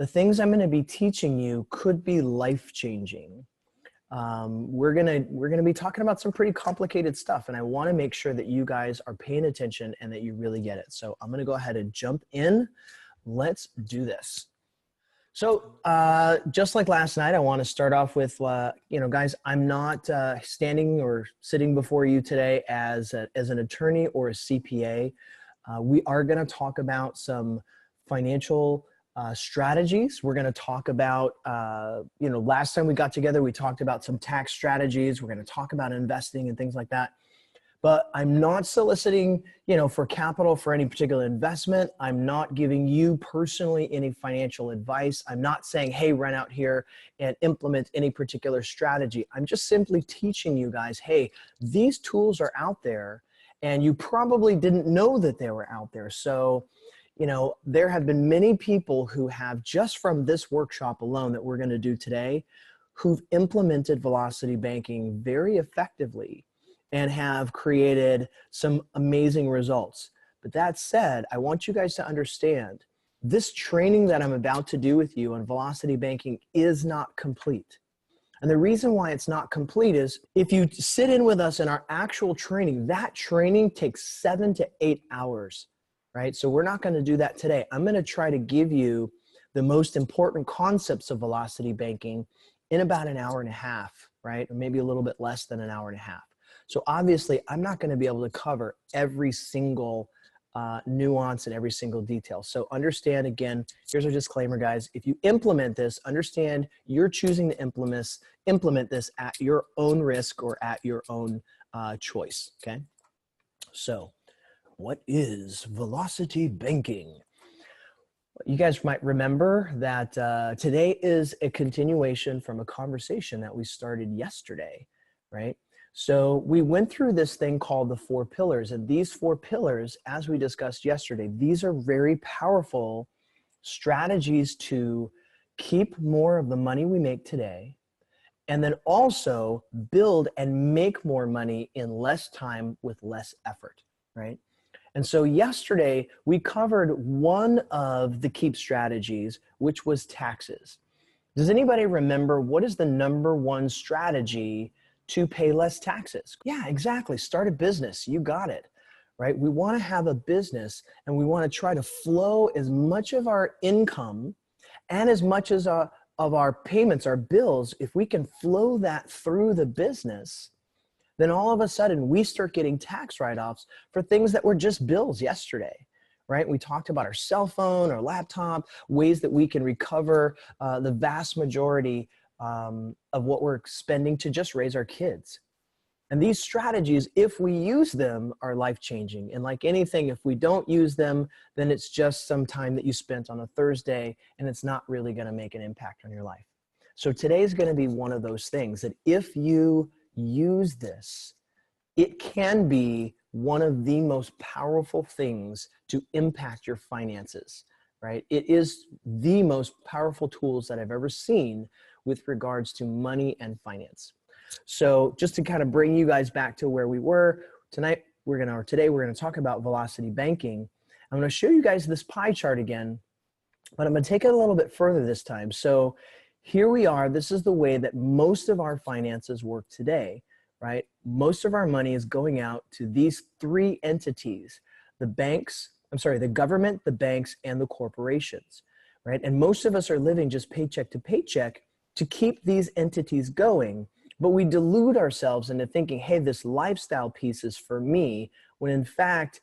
The things I'm going to be teaching you could be life-changing. We're gonna be talking about some pretty complicated stuff, and I want to make sure that you guys are paying attention and that you really get it. So I'm going to go ahead and jump in. Let's do this. So just like last night, I want to start off with, guys, I'm not standing or sitting before you today as an attorney or a CPA. We are going to talk about some financial strategies. We're going to talk about, last time we got together, we talked about some tax strategies. We're going to talk about investing and things like that. But I'm not soliciting, for capital for any particular investment. I'm not giving you personally any financial advice. I'm not saying, hey, run out here and implement any particular strategy. I'm just simply teaching you guys, hey, these tools are out there and you probably didn't know that they were out there. So, there have been many people who have, just from this workshop alone that we're going to do today, who've implemented velocity banking very effectively and have created some amazing results. But that said, I want you guys to understand this training that I'm about to do with you on velocity banking is not complete. And the reason why it's not complete is if you sit in with us in our actual training, that training takes 7 to 8 hours, right? So we're not going to do that today. I'm going to try to give you the most important concepts of velocity banking in about an hour and a half, right? Or maybe a little bit less than an hour and a half. So obviously, I'm not going to be able to cover every single nuance and every single detail. So understand, again, here's our disclaimer, guys. If you implement this, understand you're choosing to implement this at your own risk or at your own choice, okay? So what is velocity banking? You guys might remember that today is a continuation from a conversation that we started yesterday, right? So we went through this thing called the 4 pillars, and these 4 pillars, as we discussed yesterday, these are very powerful strategies to keep more of the money we make today, and then also build and make more money in less time with less effort, right? And so yesterday we covered one of the keep strategies, which was taxes. Does anybody remember what is the #1 strategy to pay less taxes? Yeah, exactly. Start a business. You got it, right? We want to have a business and we want to try to flow as much of our income and as much as of our payments, our bills. If we can flow that through the business, then all of a sudden we start getting tax write-offs for things that were just bills yesterday, right? We talked about our cell phone, our laptop, ways that we can recover the vast majority of what we're spending to just raise our kids. And these strategies, if we use them, are life-changing. And like anything, if we don't use them, then it's just some time that you spent on a Thursday and it's not really going to make an impact on your life. So today's going to be one of those things that if you use this, it can be one of the most powerful things to impact your finances, right? It is the most powerful tools that I've ever seen with regards to money and finance. So just to kind of bring you guys back to where we were today, we're going to talk about velocity banking. I'm going to show you guys this pie chart again, but I'm going to take it a little bit further this time. So here we are. This is the way that most of our finances work today, right? Most of our money is going out to these 3 entities, the government, the banks, and the corporations, right? And most of us are living just paycheck to paycheck to keep these entities going, but we delude ourselves into thinking, hey, this lifestyle piece is for me, when in fact,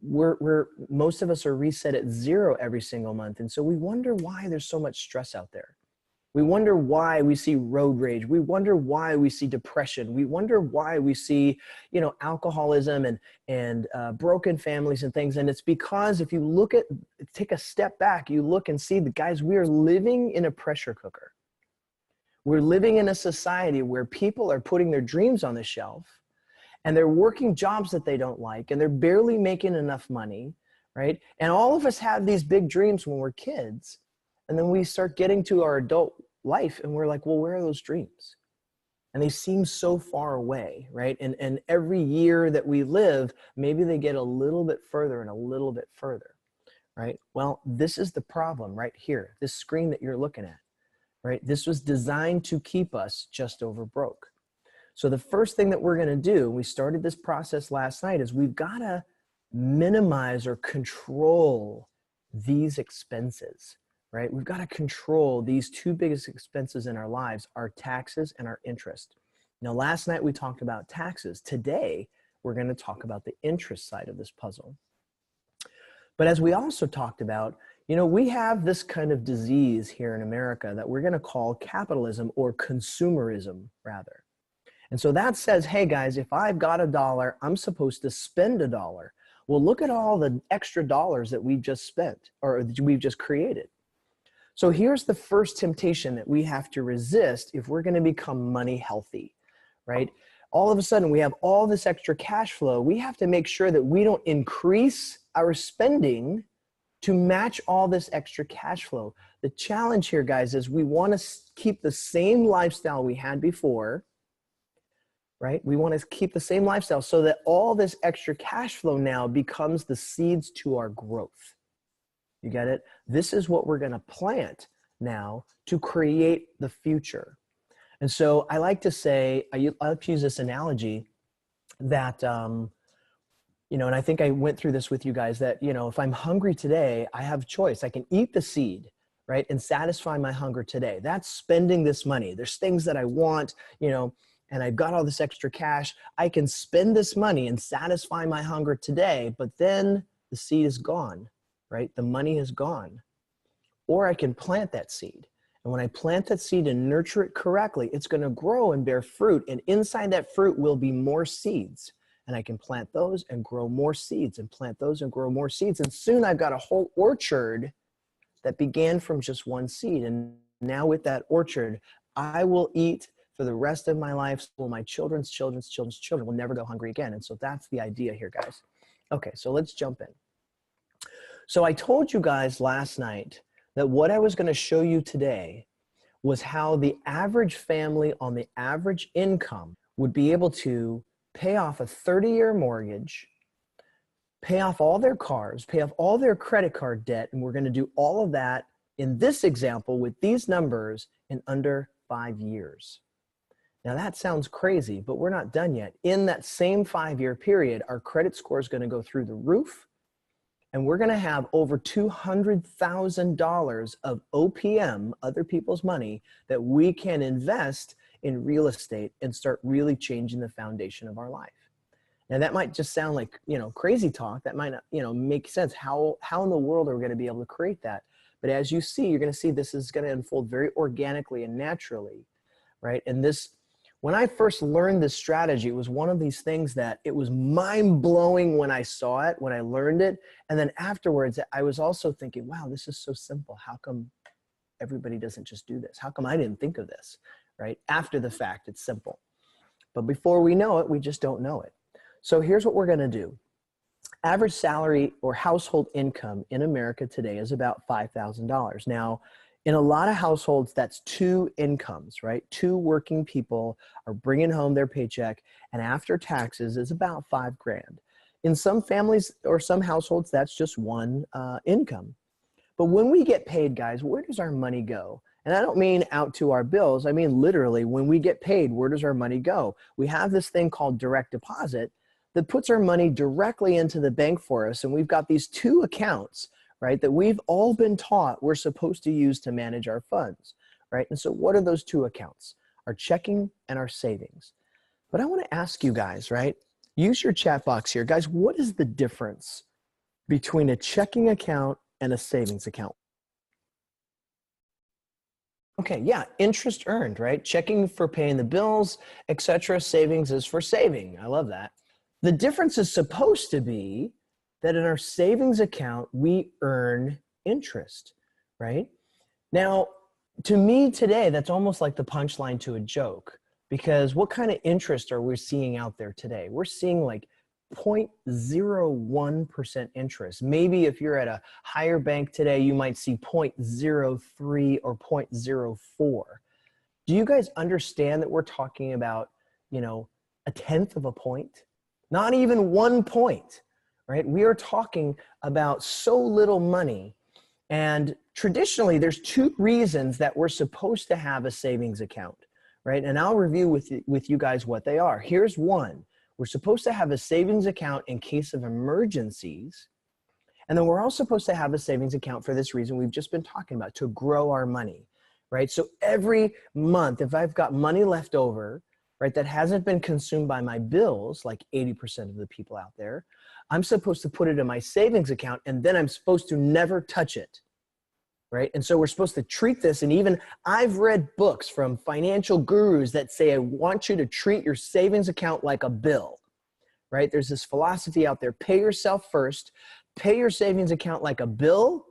most of us are reset at 0 every single month. And so we wonder why there's so much stress out there. We wonder why we see road rage. We wonder why we see depression. We wonder why we see, alcoholism and broken families and things. And it's because if you take a step back, you look and see that, guys, we are living in a pressure cooker. We're living in a society where people are putting their dreams on the shelf and they're working jobs that they don't like and they're barely making enough money, right? And all of us have these big dreams when we're kids. And then we start getting to our adult life and we're like, well, where are those dreams? And they seem so far away, right? And every year that we live, maybe they get a little bit further and a little bit further, right? Well, this is the problem right here, this screen that you're looking at, right? This was designed to keep us just over broke. So the first thing that we're gonna do, we started this process last night, is we've gotta minimize or control these expenses, right? We've gotta control these two biggest expenses in our lives, our taxes and our interest. Now, last night we talked about taxes. Today, we're gonna talk about the interest side of this puzzle. But as we also talked about, you know, we have this kind of disease here in America that we're gonna call capitalism, or consumerism rather. And so that says, hey guys, if I've got $1, I'm supposed to spend $1. Well, look at all the extra dollars that we've just spent, or that we've just created. So here's the first temptation that we have to resist if we're gonna become money healthy, right? All of a sudden we have all this extra cash flow. We have to make sure that we don't increase our spending to match all this extra cash flow. The challenge here, guys, is we wanna keep the same lifestyle we had before, right? We want to keep the same lifestyle so that all this extra cash flow now becomes the seeds to our growth. You get it? This is what we're going to plant now to create the future. And so I like to say, I like to use this analogy that, you know, and I think I went through this with you guys, that, you know, if I'm hungry today, I have choice. I can eat the seed, right, and satisfy my hunger today. That's spending this money. There's things that I want, you know, and I've got all this extra cash. I can spend this money and satisfy my hunger today, but then the seed is gone, right? The money is gone. Or I can plant that seed. And when I plant that seed and nurture it correctly, it's gonna grow and bear fruit. And inside that fruit will be more seeds. And I can plant those and grow more seeds, and plant those and grow more seeds. And soon I've got a whole orchard that began from just one seed. And now with that orchard, I will eat for the rest of my life. Well, my children's children's children's children will never go hungry again. And so that's the idea here, guys. Okay, so let's jump in. So I told you guys last night that what I was going to show you today was how the average family on the average income would be able to pay off a 30-year mortgage, pay off all their cars, pay off all their credit card debt, and we're going to do all of that in this example with these numbers in under 5 years. Now that sounds crazy, but we're not done yet. In that same 5-year period, our credit score is going to go through the roof, and we're going to have over $200,000 of OPM, other people's money, that we can invest in real estate and start really changing the foundation of our life. Now that might just sound like, you know, crazy talk. That might not, you know, make sense. How in the world are we going to be able to create that? But as you see, you're going to see this is going to unfold very organically and naturally, right? And this, when I first learned this strategy, it was one of these things that it was mind-blowing when I saw it, when I learned it. And then afterwards, I was also thinking, wow, this is so simple. How come everybody doesn't just do this? How come I didn't think of this, right? After the fact, it's simple. But before we know it, we just don't know it. So here's what we're going to do. Average salary or household income in America today is about $5,000. Now, in a lot of households, that's 2 incomes, right? 2 working people are bringing home their paycheck, and after taxes is about $5,000. In some families or some households, that's just 1 income. But when we get paid, guys, where does our money go? And I don't mean out to our bills. I mean literally, when we get paid, where does our money go? We have this thing called direct deposit that puts our money directly into the bank for us, and we've got these 2 accounts, right, that we've all been taught we're supposed to use to manage our funds, right? And so what are those 2 accounts? Our checking and our savings. But I want to ask you guys, right? Use your chat box here. Guys, what is the difference between a checking account and a savings account? Okay, yeah, interest earned, right? Checking for paying the bills, etc. Savings is for saving. I love that. The difference is supposed to be that in our savings account, we earn interest, right? Now, to me today, that's almost like the punchline to a joke, because what kind of interest are we seeing out there today? We're seeing like 0.01% interest. Maybe if you're at a higher bank today, you might see 0.03 or 0.04. Do you guys understand that we're talking about, you know, 1/10 of a point? Not even 1 point, right? We are talking about so little money. And traditionally, there's two reasons that we're supposed to have a savings account, right? And I'll review with you guys what they are. Here's one. We're supposed to have a savings account in case of emergencies. And then we're also supposed to have a savings account for this reason we've just been talking about, to grow our money, right? So every month, if I've got money left over, right, that hasn't been consumed by my bills, like 80% of the people out there, I'm supposed to put it in my savings account, and then I'm supposed to never touch it, right? And so we're supposed to treat this, and even I've read books from financial gurus that say, I want you to treat your savings account like a bill, right? There's this philosophy out there, pay yourself first, pay your savings account like a bill,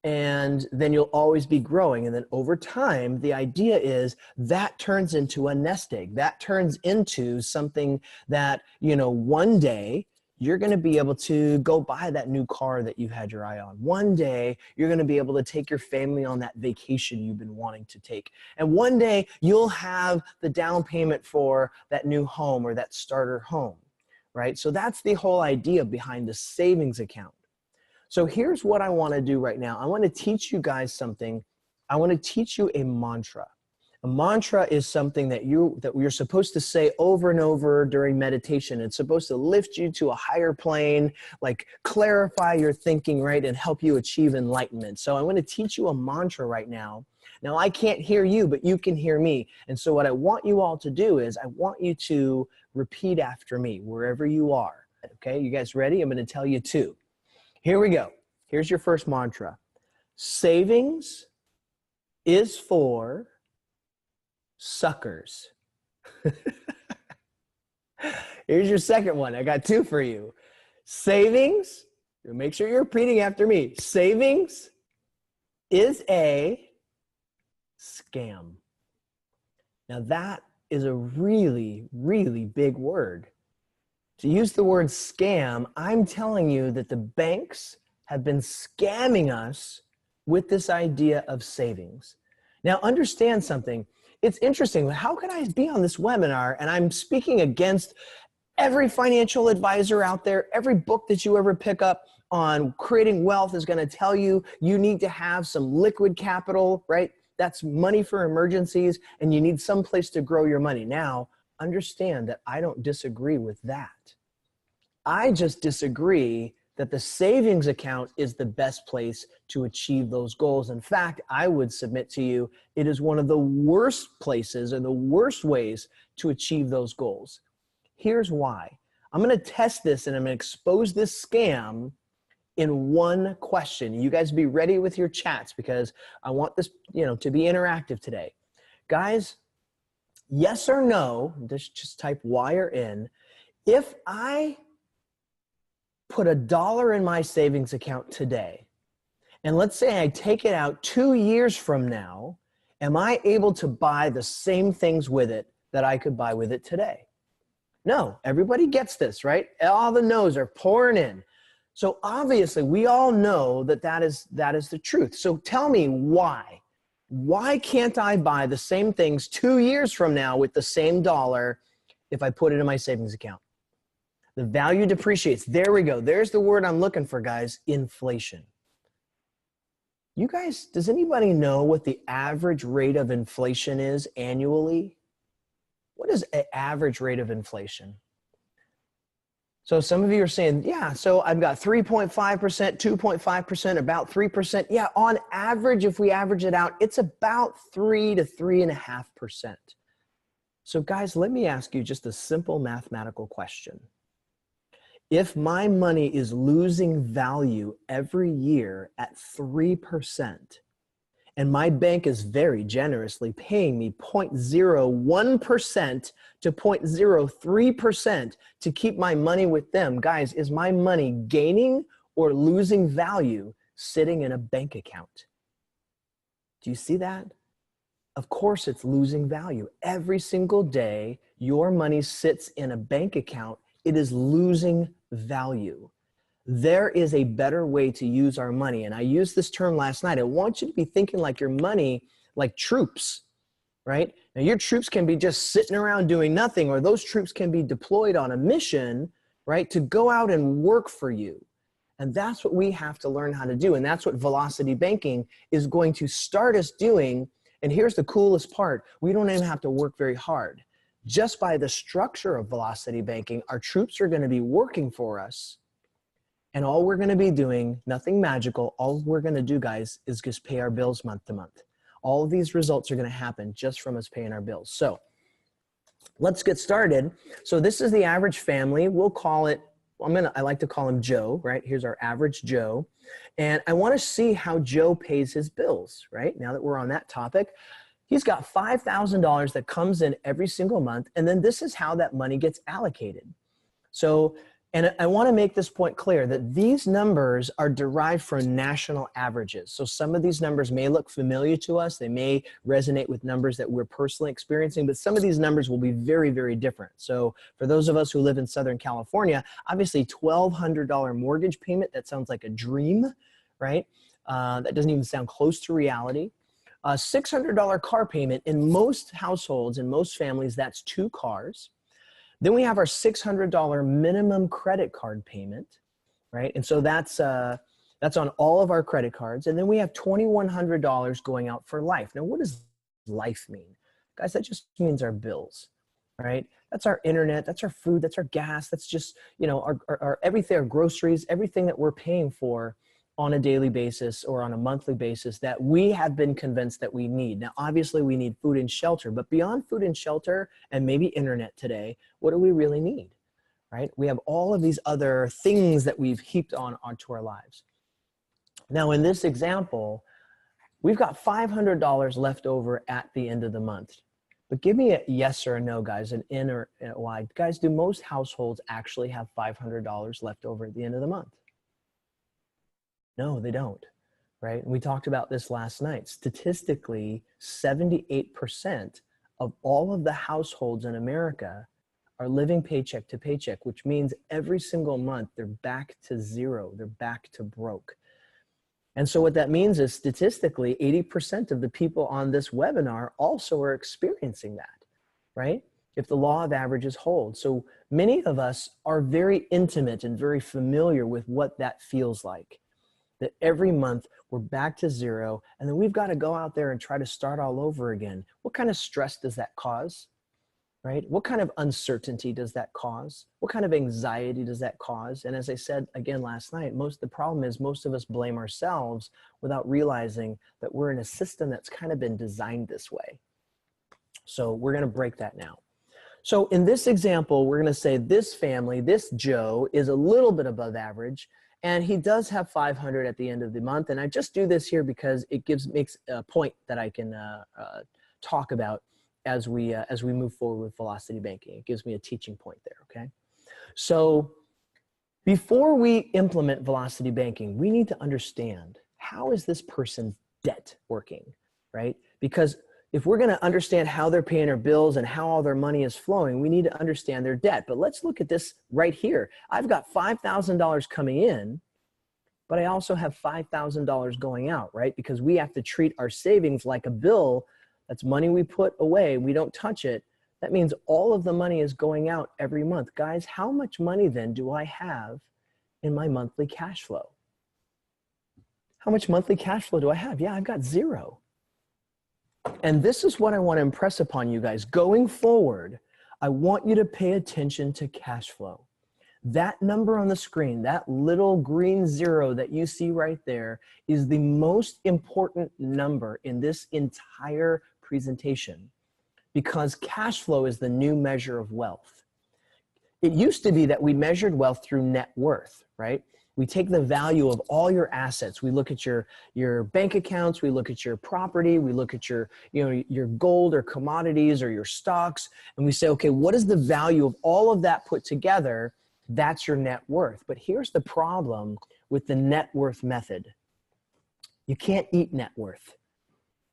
and then you'll always be growing. And then over time, the idea is that turns into a nest egg. That turns into something that, you know, one day you're going to be able to go buy that new car that you've had your eye on. One day you're going to be able to take your family on that vacation you've been wanting to take. And one day you'll have the down payment for that new home or that starter home, right? So that's the whole idea behind the savings account. So here's what I want to do right now. I want to teach you guys something. I want to teach you a mantra. A mantra is something that you're supposed to say over and over during meditation. It's supposed to lift you to a higher plane, like clarify your thinking, right, and help you achieve enlightenment. So I'm going to teach you a mantra right now. Now, I can't hear you, but you can hear me. And so what I want you all to do is I want you to repeat after me wherever you are. Okay, you guys ready? I'm going to tell you two. Here we go. Here's your first mantra. Savings is for suckers. Here's your second one. I got two for you. Savings, make sure you're repeating after me. Savings is a scam. Now that is a really, really big word. To use the word scam, I'm telling you that the banks have been scamming us with this idea of savings. Now understand something. It's interesting. How can I be on this webinar and I'm speaking against every financial advisor out there? Every book that you ever pick up on creating wealth is going to tell you you need to have some liquid capital, right? That's money for emergencies, and you need some place to grow your money. Now, understand that I don't disagree with that. I just disagree that the savings account is the best place to achieve those goals. In fact, I would submit to you, it is one of the worst places and the worst ways to achieve those goals. Here's why. I'm going to test this and I'm going to expose this scam in one question. You guys be ready with your chats because I want this, to be interactive today. Guys, yes or no, just type Y or N. If I put $1 in my savings account today, and let's say I take it out 2 years from now, am I able to buy the same things with it that I could buy with it today? No, everybody gets this, right? All the no's are pouring in. So obviously we all know that is the truth. So tell me why. Why can't I buy the same things 2 years from now with the same dollar if I put it in my savings account? The value depreciates. There we go. There's the word I'm looking for, guys. Inflation. You guys, does anybody know what the average rate of inflation is annually? What is an average rate of inflation? So some of you are saying, yeah, so I've got 3.5%, 2.5%, about 3%. Yeah, on average, if we average it out, it's about 3 to 3.5%. So guys, let me ask you just a simple mathematical question. If my money is losing value every year at 3%, and my bank is very generously paying me 0.01% to 0.03% to keep my money with them, guys, is my money gaining or losing value sitting in a bank account? Do you see that? Of course it's losing value. Every single day your money sits in a bank account, it is losing value. There is a better way to use our money. And I used this term last night. I want you to be thinking like your money, like troops, right? Now your troops can be just sitting around doing nothing, or those troops can be deployed on a mission right? To go out and work for you. And that's what we have to learn how to do. And that's what Velocity Banking is going to start us doing. And here's the coolest part. We don't even have to work very hard. Just by the structure of Velocity Banking, our troops are going to be working for us. And all we're going to be doing, nothing magical, all we're going to do, guys, is just pay our bills month to month. All of these results are going to happen just from us paying our bills. So let's get started. So this is the average family. We'll call it, I like to call him Joe, right? Here's our average Joe. And I want to see how Joe pays his bills, right? Now that we're on that topic, he's got $5,000 that comes in every single month. And then this is how that money gets allocated. So, and I want to make this point clear that these numbers are derived from national averages. So some of these numbers may look familiar to us. They may resonate with numbers that we're personally experiencing, but some of these numbers will be very, very different. So for those of us who live in Southern California, obviously $1,200 mortgage payment, that sounds like a dream, right? That doesn't even sound close to reality. A $600 car payment in most households, in most families, that's 2 cars. Then we have our $600 minimum credit card payment, right? And so that's on all of our credit cards. And then we have $2,100 going out for life. Now, what does life mean? Guys, that just means our bills, right? That's our internet, that's our food, that's our gas, that's just, you know, our everything, our groceries, everything that we're paying for on a daily basis or on a monthly basis that we have been convinced that we need. Now, obviously we need food and shelter, but beyond food and shelter and maybe internet today, what do we really need, right? We have all of these other things that we've heaped onto our lives. Now, in this example, we've got $500 left over at the end of the month. But give me a yes or a no, guys, an in or a Y. Guys, do most households actually have $500 left over at the end of the month? No, they don't, right? And we talked about this last night. Statistically, 78% of all of the households in America are living paycheck to paycheck, which means every single month they're back to zero, they're back to broke. And so what that means is statistically, 80% of the people on this webinar also are experiencing that, right? If the law of averages holds. So many of us are very intimate and very familiar with what that feels like. That every month we're back to zero, and then we've got to go out there and try to start all over again. What kind of stress does that cause, right? What kind of uncertainty does that cause? What kind of anxiety does that cause? And as I said again last night, the problem is most of us blame ourselves without realizing that we're in a system that's kind of been designed this way. So we're going to break that now. So in this example, we're going to say this family, this Joe, is a little bit above average. And he does have 500 at the end of the month. And I just do this here because it makes a point that I can talk about as we move forward with Velocity Banking. It gives me a teaching point there, okay? So before we implement Velocity Banking, we need to understand, how is this person's debt working, right? Because if we're gonna understand how they're paying their bills and how all their money is flowing, we need to understand their debt. But let's look at this right here. I've got $5,000 coming in, but I also have $5,000 going out, right? Because we have to treat our savings like a bill. That's money we put away, we don't touch it. That means all of the money is going out every month. Guys, how much money then do I have in my monthly cash flow? How much monthly cash flow do I have? Yeah, I've got zero. And this is what I want to impress upon you guys. Going forward, I want you to pay attention to cash flow. That number on the screen, that little green 0 that you see right there, is the most important number in this entire presentation, because cash flow is the new measure of wealth. It used to be that we measured wealth through net worth, right? We take the value of all your assets. We look at your bank accounts, we look at your property, we look at your gold or commodities or your stocks, and we say, okay, what is the value of all of that put together? That's your net worth. But here's the problem with the net worth method. You can't eat net worth,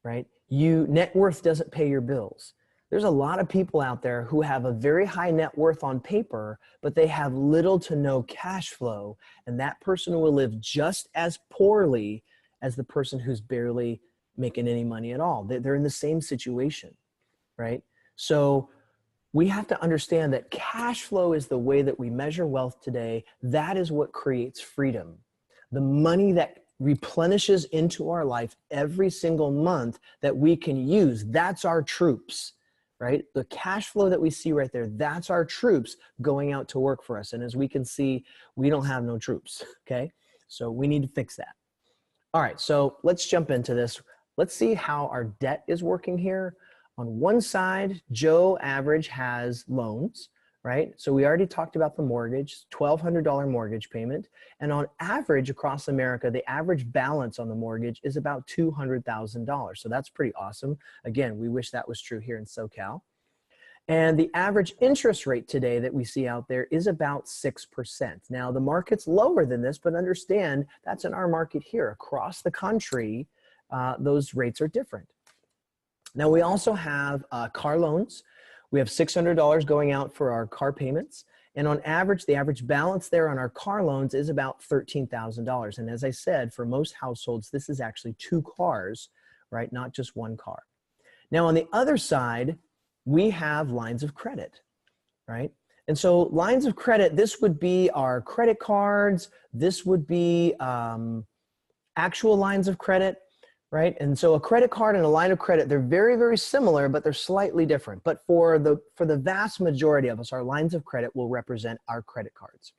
right? Net worth doesn't pay your bills. There's a lot of people out there who have a very high net worth on paper, but they have little to no cash flow. And that person will live just as poorly as the person who's barely making any money at all. They're in the same situation, right? So we have to understand that cash flow is the way that we measure wealth today. That is what creates freedom. The money that replenishes into our life every single month that we can use, that's our troops, right? The cash flow that we see right there, that's our troops going out to work for us. And as we can see, we don't have no troops, okay? So we need to fix that. All right, so let's jump into this. Let's see how our debt is working here. On one side, Joe Average has loans, right? So we already talked about the mortgage, $1,200 mortgage payment. And on average across America, the average balance on the mortgage is about $200,000. So that's pretty awesome. Again, we wish that was true here in SoCal. And the average interest rate today that we see out there is about 6%. Now the market's lower than this, but understand that's in our market here. Across the country, those rates are different. Now we also have car loans. We have $600 going out for our car payments. And on average, the average balance there on our car loans is about $13,000. And as I said, for most households, this is actually 2 cars, right? Not just 1 car. Now on the other side, we have lines of credit, right? And so lines of credit, this would be our credit cards. This would be actual lines of credit. Right? And so a credit card and a line of credit, they're very, very similar, but they're slightly different. But for the vast majority of us, our lines of credit will represent our credit cards.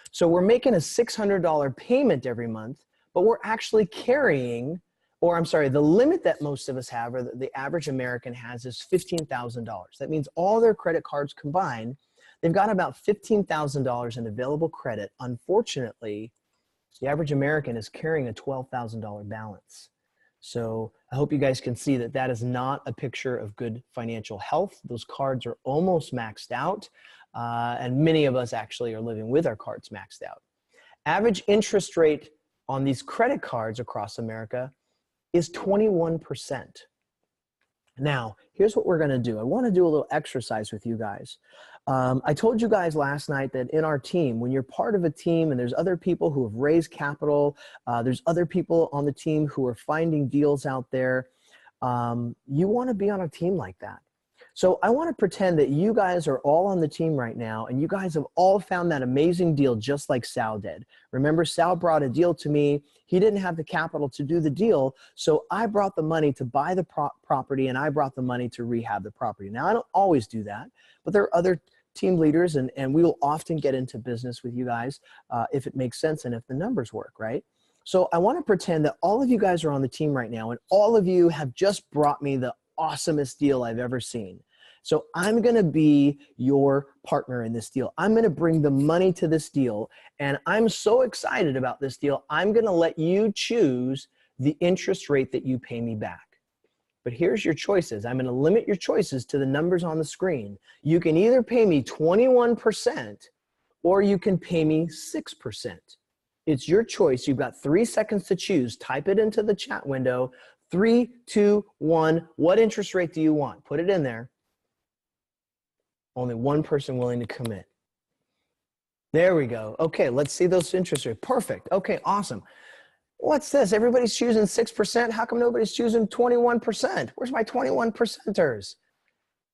So we're making a $600 payment every month, but we're actually carrying, or I'm sorry, the limit that most of us have, or the average American has, is $15,000. That means all their credit cards combined, they've got about $15,000 in available credit. Unfortunately, the average American is carrying a $12,000 balance. So I hope you guys can see that that is not a picture of good financial health. Those cards are almost maxed out, and many of us actually are living with our cards maxed out. Average interest rate on these credit cards across America is 21%. Now, here's what we're going to do. I want to do a little exercise with you guys. I told you guys last night that in our team, when you're part of a team and there's other people who have raised capital, there's other people on the team who are finding deals out there, you want to be on a team like that. So I want to pretend that you guys are all on the team right now and you guys have all found that amazing deal just like Sal did. Remember, Sal brought a deal to me. He didn't have the capital to do the deal, so I brought the money to buy the property and I brought the money to rehab the property. Now, I don't always do that, but there are other team leaders and we will often get into business with you guys if it makes sense and if the numbers work, right? So I want to pretend that all of you guys are on the team right now and all of you have just brought me the awesomest deal I've ever seen. So I'm going to be your partner in this deal. I'm going to bring the money to this deal. And I'm so excited about this deal. I'm going to let you choose the interest rate that you pay me back. But here's your choices. I'm going to limit your choices to the numbers on the screen. You can either pay me 21% or you can pay me 6%. It's your choice. You've got 3 seconds to choose. Type it into the chat window. 3, 2, 1. What interest rate do you want? Put it in there. Only one person willing to commit. There we go. Okay, let's see those interest rates. Perfect. Okay, awesome. What's this? Everybody's choosing 6%. How come nobody's choosing 21%? Where's my 21%ers?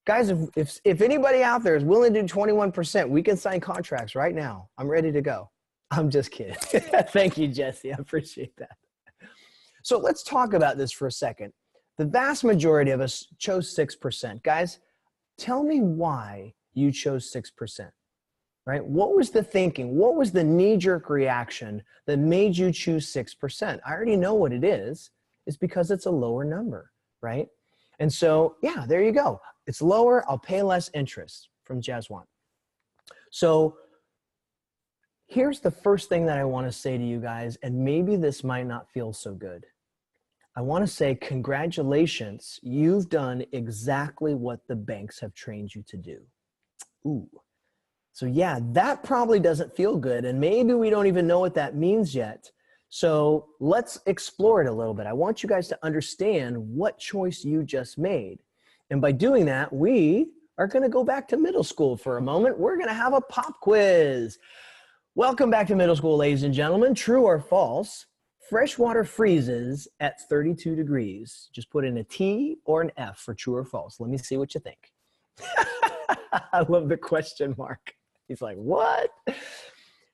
Guys, if anybody out there is willing to do 21%, we can sign contracts right now. I'm ready to go. I'm just kidding. Thank you, Jesse. I appreciate that. So let's talk about this for a second. The vast majority of us chose 6%. Guys, tell me why you chose 6%, right? What was the thinking? What was the knee-jerk reaction that made you choose 6%? I already know what it is. It's because it's a lower number, right? And so, yeah, there you go. It's lower. I'll pay less interest from Jaswan. So here's the first thing that I want to say to you guys, and maybe this might not feel so good. I want to say congratulations. You've done exactly what the banks have trained you to do. Ooh. So yeah, that probably doesn't feel good, and maybe we don't even know what that means yet. So let's explore it a little bit. I want you guys to understand what choice you just made. And by doing that, we are going to go back to middle school for a moment. We're going to have a pop quiz. Welcome back to middle school, ladies and gentlemen. True or false? Fresh water freezes at 32 degrees. Just put in a T or an F for true or false. Let me see what you think. I love the question mark. He's like, what?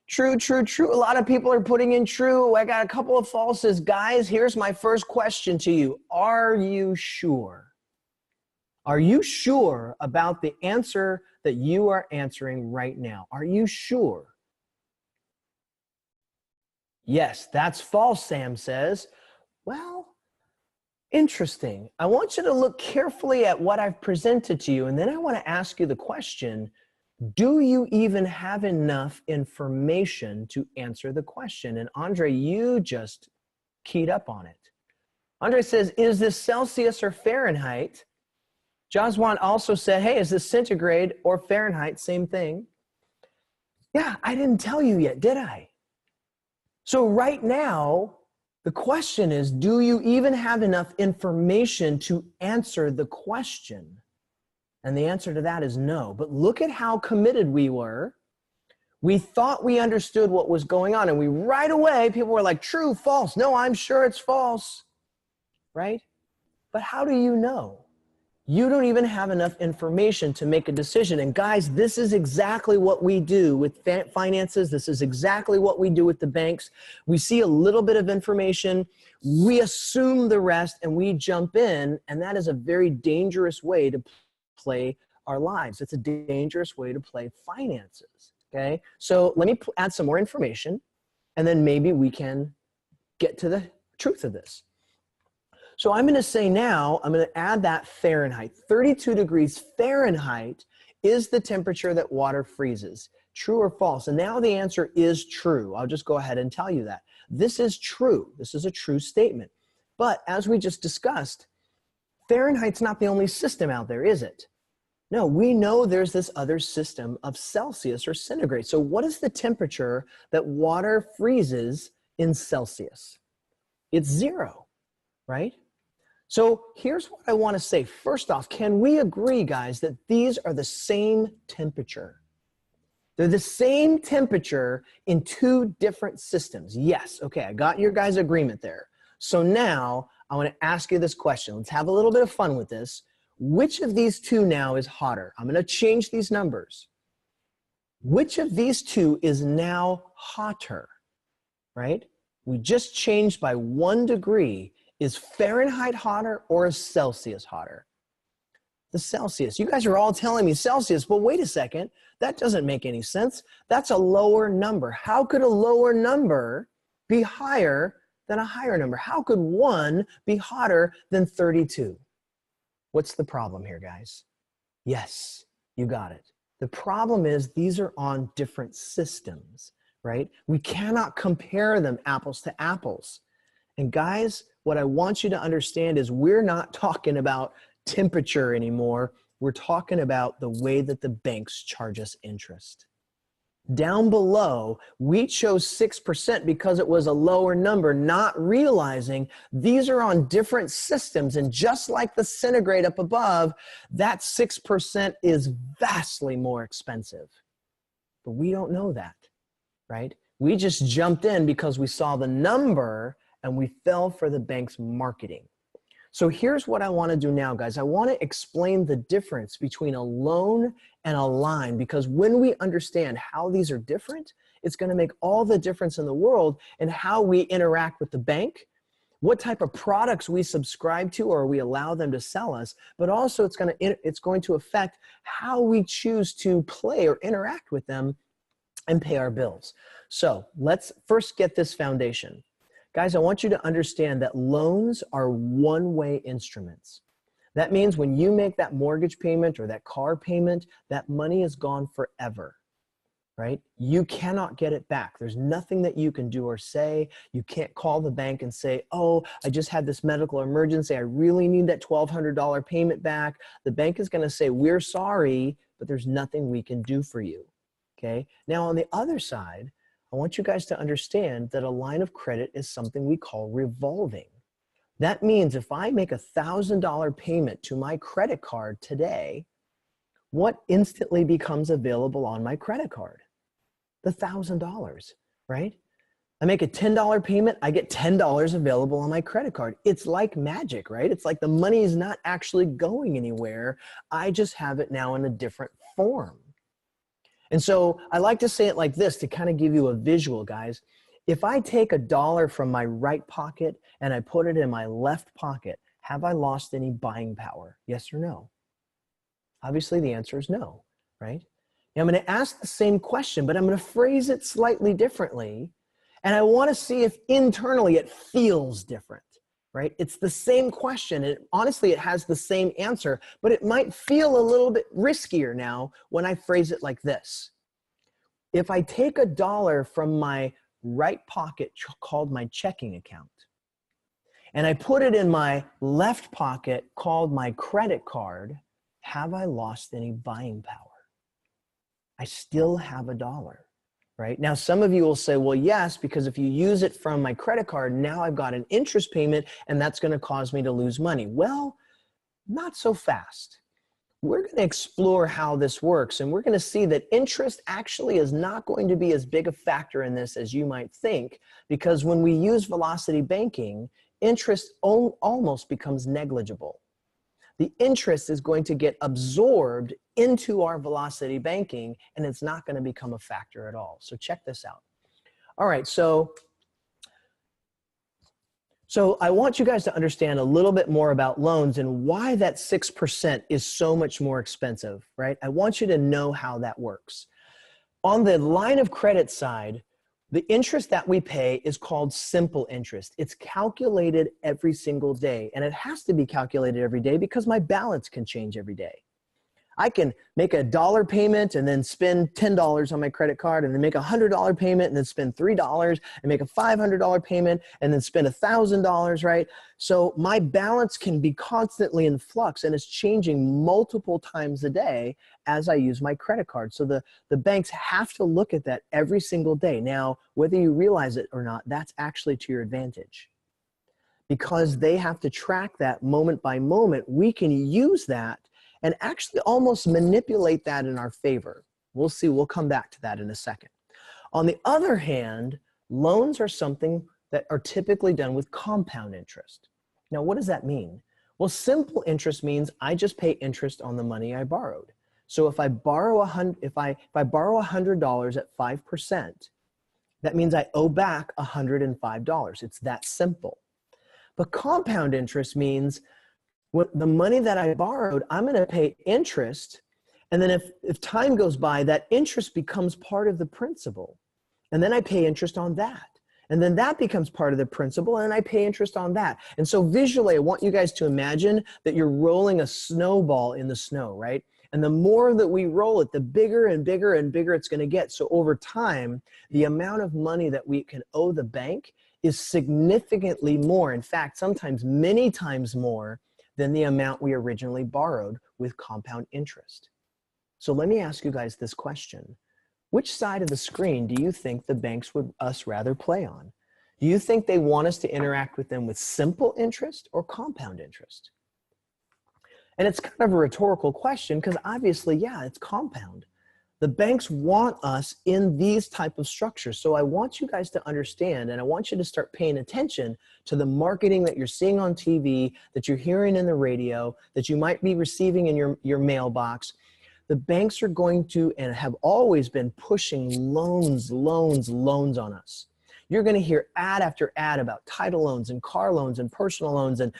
True, true, true. A lot of people are putting in true. I got a couple of falses. Guys, here's my first question to you. Are you sure? Are you sure about the answer that you are answering right now? Are you sure? Yes, that's false, Sam says. Well, interesting. I want you to look carefully at what I've presented to you, and then I want to ask you the question, do you even have enough information to answer the question? And Andre, you just keyed up on it. Andre says, is this Celsius or Fahrenheit? Jaswan also said, hey, is this centigrade or Fahrenheit? Same thing. Yeah, I didn't tell you yet, did I? So right now, the question is, do you even have enough information to answer the question? And the answer to that is no. But look at how committed we were. We thought we understood what was going on. And we right away, people were like, true, false. No, I'm sure it's false. Right? But how do you know? You don't even have enough information to make a decision. And guys, this is exactly what we do with finances. This is exactly what we do with the banks. We see a little bit of information, we assume the rest, and we jump in. And that is a very dangerous way to play our lives. It's a dangerous way to play finances. Okay. So let me add some more information, and then maybe we can get to the truth of this. So I'm going to say now, I'm going to add that Fahrenheit. 32 degrees Fahrenheit is the temperature that water freezes. True or false? And now the answer is true. I'll just go ahead and tell you that. This is true. This is a true statement. But as we just discussed, Fahrenheit's not the only system out there, is it? No, we know there's this other system of Celsius or centigrade. So what is the temperature that water freezes in Celsius? It's 0, right? So here's what I want to say. First off, can we agree, guys, that these are the same temperature? They're the same temperature in two different systems. Yes, okay, I got your guys' agreement there. So now I want to ask you this question. Let's have a little bit of fun with this. Which of these two now is hotter? I'm going to change these numbers. Which of these two is now hotter, right? We just changed by 1 degree. Is Fahrenheit hotter or is Celsius hotter? The Celsius. You guys are all telling me Celsius, but wait a second. That doesn't make any sense. That's a lower number. How could a lower number be higher than a higher number? How could 1 be hotter than 32? What's the problem here, guys? Yes, you got it. The problem is these are on different systems, right? We cannot compare them apples to apples. And guys, what I want you to understand is we're not talking about temperature anymore. We're talking about the way that the banks charge us interest. Down below, we chose 6% because it was a lower number, not realizing these are on different systems. And just like the centigrade up above, that 6% is vastly more expensive. But we don't know that, right? We just jumped in because we saw the number and we fell for the bank's marketing. So here's what I want to do now, guys. I want to explain the difference between a loan and a line, because when we understand how these are different, it's going to make all the difference in the world in how we interact with the bank, what type of products we subscribe to or we allow them to sell us, but also it's going to affect how we choose to play or interact with them and pay our bills. So let's first get this foundation. Guys, I want you to understand that loans are one-way instruments. That means when you make that mortgage payment or that car payment, that money is gone forever, right? You cannot get it back. There's nothing that you can do or say. You can't call the bank and say, oh, I just had this medical emergency. I really need that $1,200 payment back. The bank is going to say, we're sorry, but there's nothing we can do for you, okay? Now, on the other side, I want you guys to understand that a line of credit is something we call revolving. That means if I make a $1,000 payment to my credit card today, what instantly becomes available on my credit card? The $1,000, right? I make a $10 payment, I get $10 available on my credit card. It's like magic, right? It's like the money is not actually going anywhere. I just have it now in a different form. And so I like to say it like this to kind of give you a visual, guys. If I take $1 from my right pocket and I put it in my left pocket, have I lost any buying power? Yes or no? Obviously, the answer is no, right? Now, I'm going to ask the same question, but I'm going to phrase it slightly differently. And I want to see if internally it feels different, right? It's the same question. And honestly, it has the same answer, but it might feel a little bit riskier now when I phrase it like this. If I take $1 from my right pocket called my checking account, and I put it in my left pocket called my credit card, have I lost any buying power? I still have $1, right? Now, some of you will say, well, yes, because if you use it from my credit card, now I've got an interest payment and that's going to cause me to lose money. Well, not so fast. We're going to explore how this works, and we're going to see that interest actually is not going to be as big a factor in this as you might think, because when we use velocity banking, interest almost becomes negligible. The interest is going to get absorbed into our velocity banking, and it's not going to become a factor at all. So check this out. All right, so I want you guys to understand a little bit more about loans and why that 6% is so much more expensive, right? I want you to know how that works. On the line of credit side, the interest that we pay is called simple interest. It's calculated every single day, and it has to be calculated every day because my balance can change every day. I can make a $1 payment and then spend $10 on my credit card, and then make a $100 payment and then spend $3, and make a $500 payment and then spend $1,000, right? So my balance can be constantly in flux, and it's changing multiple times a day as I use my credit card. So the banks have to look at that every single day. Now, whether you realize it or not, that's actually to your advantage. Because they have to track that moment by moment, we can use that and actually almost manipulate that in our favor. We'll see, we'll come back to that in a second. On the other hand, loans are something that are typically done with compound interest. Now, what does that mean? Well, simple interest means I just pay interest on the money I borrowed. So if I borrow if I borrow $100 at 5%, that means I owe back $105. It's that simple. But compound interest means the money that I borrowed, I'm going to pay interest. And then if time goes by, that interest becomes part of the principal. And then I pay interest on that. And then that becomes part of the principal, and I pay interest on that. And so visually, I want you guys to imagine that you're rolling a snowball in the snow, right? And the more that we roll it, the bigger and bigger and bigger it's going to get. So over time, the amount of money that we can owe the bank is significantly more. In fact, sometimes many times more than the amount we originally borrowed with compound interest. So let me ask you guys this question. Which side of the screen do you think the banks would us rather play on? Do you think they want us to interact with them with simple interest or compound interest? And it's kind of a rhetorical question because obviously, yeah, it's compound. The banks want us in these type of structures. So I want you guys to understand, and I want you to start paying attention to the marketing that you're seeing on TV, that you're hearing in the radio, that you might be receiving in your mailbox. The banks are going to and have always been pushing loans on us. You're going to hear ad after ad about title loans and car loans and personal loans and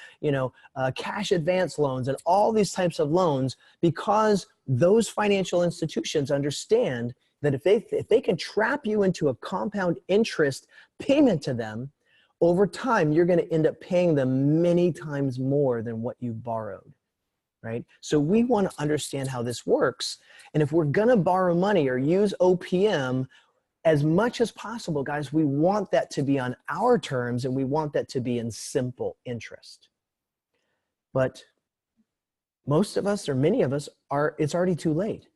cash advance loans and all these types of loans, because those financial institutions understand that if they can trap you into a compound interest payment to them, over time you're going to end up paying them many times more than what you borrowed, right? So we want to understand how this works. And if we're going to borrow money or use OPM, as much as possible, guys, we want that to be on our terms, and we want that to be in simple interest. But most of us, or many of us, it's already too late.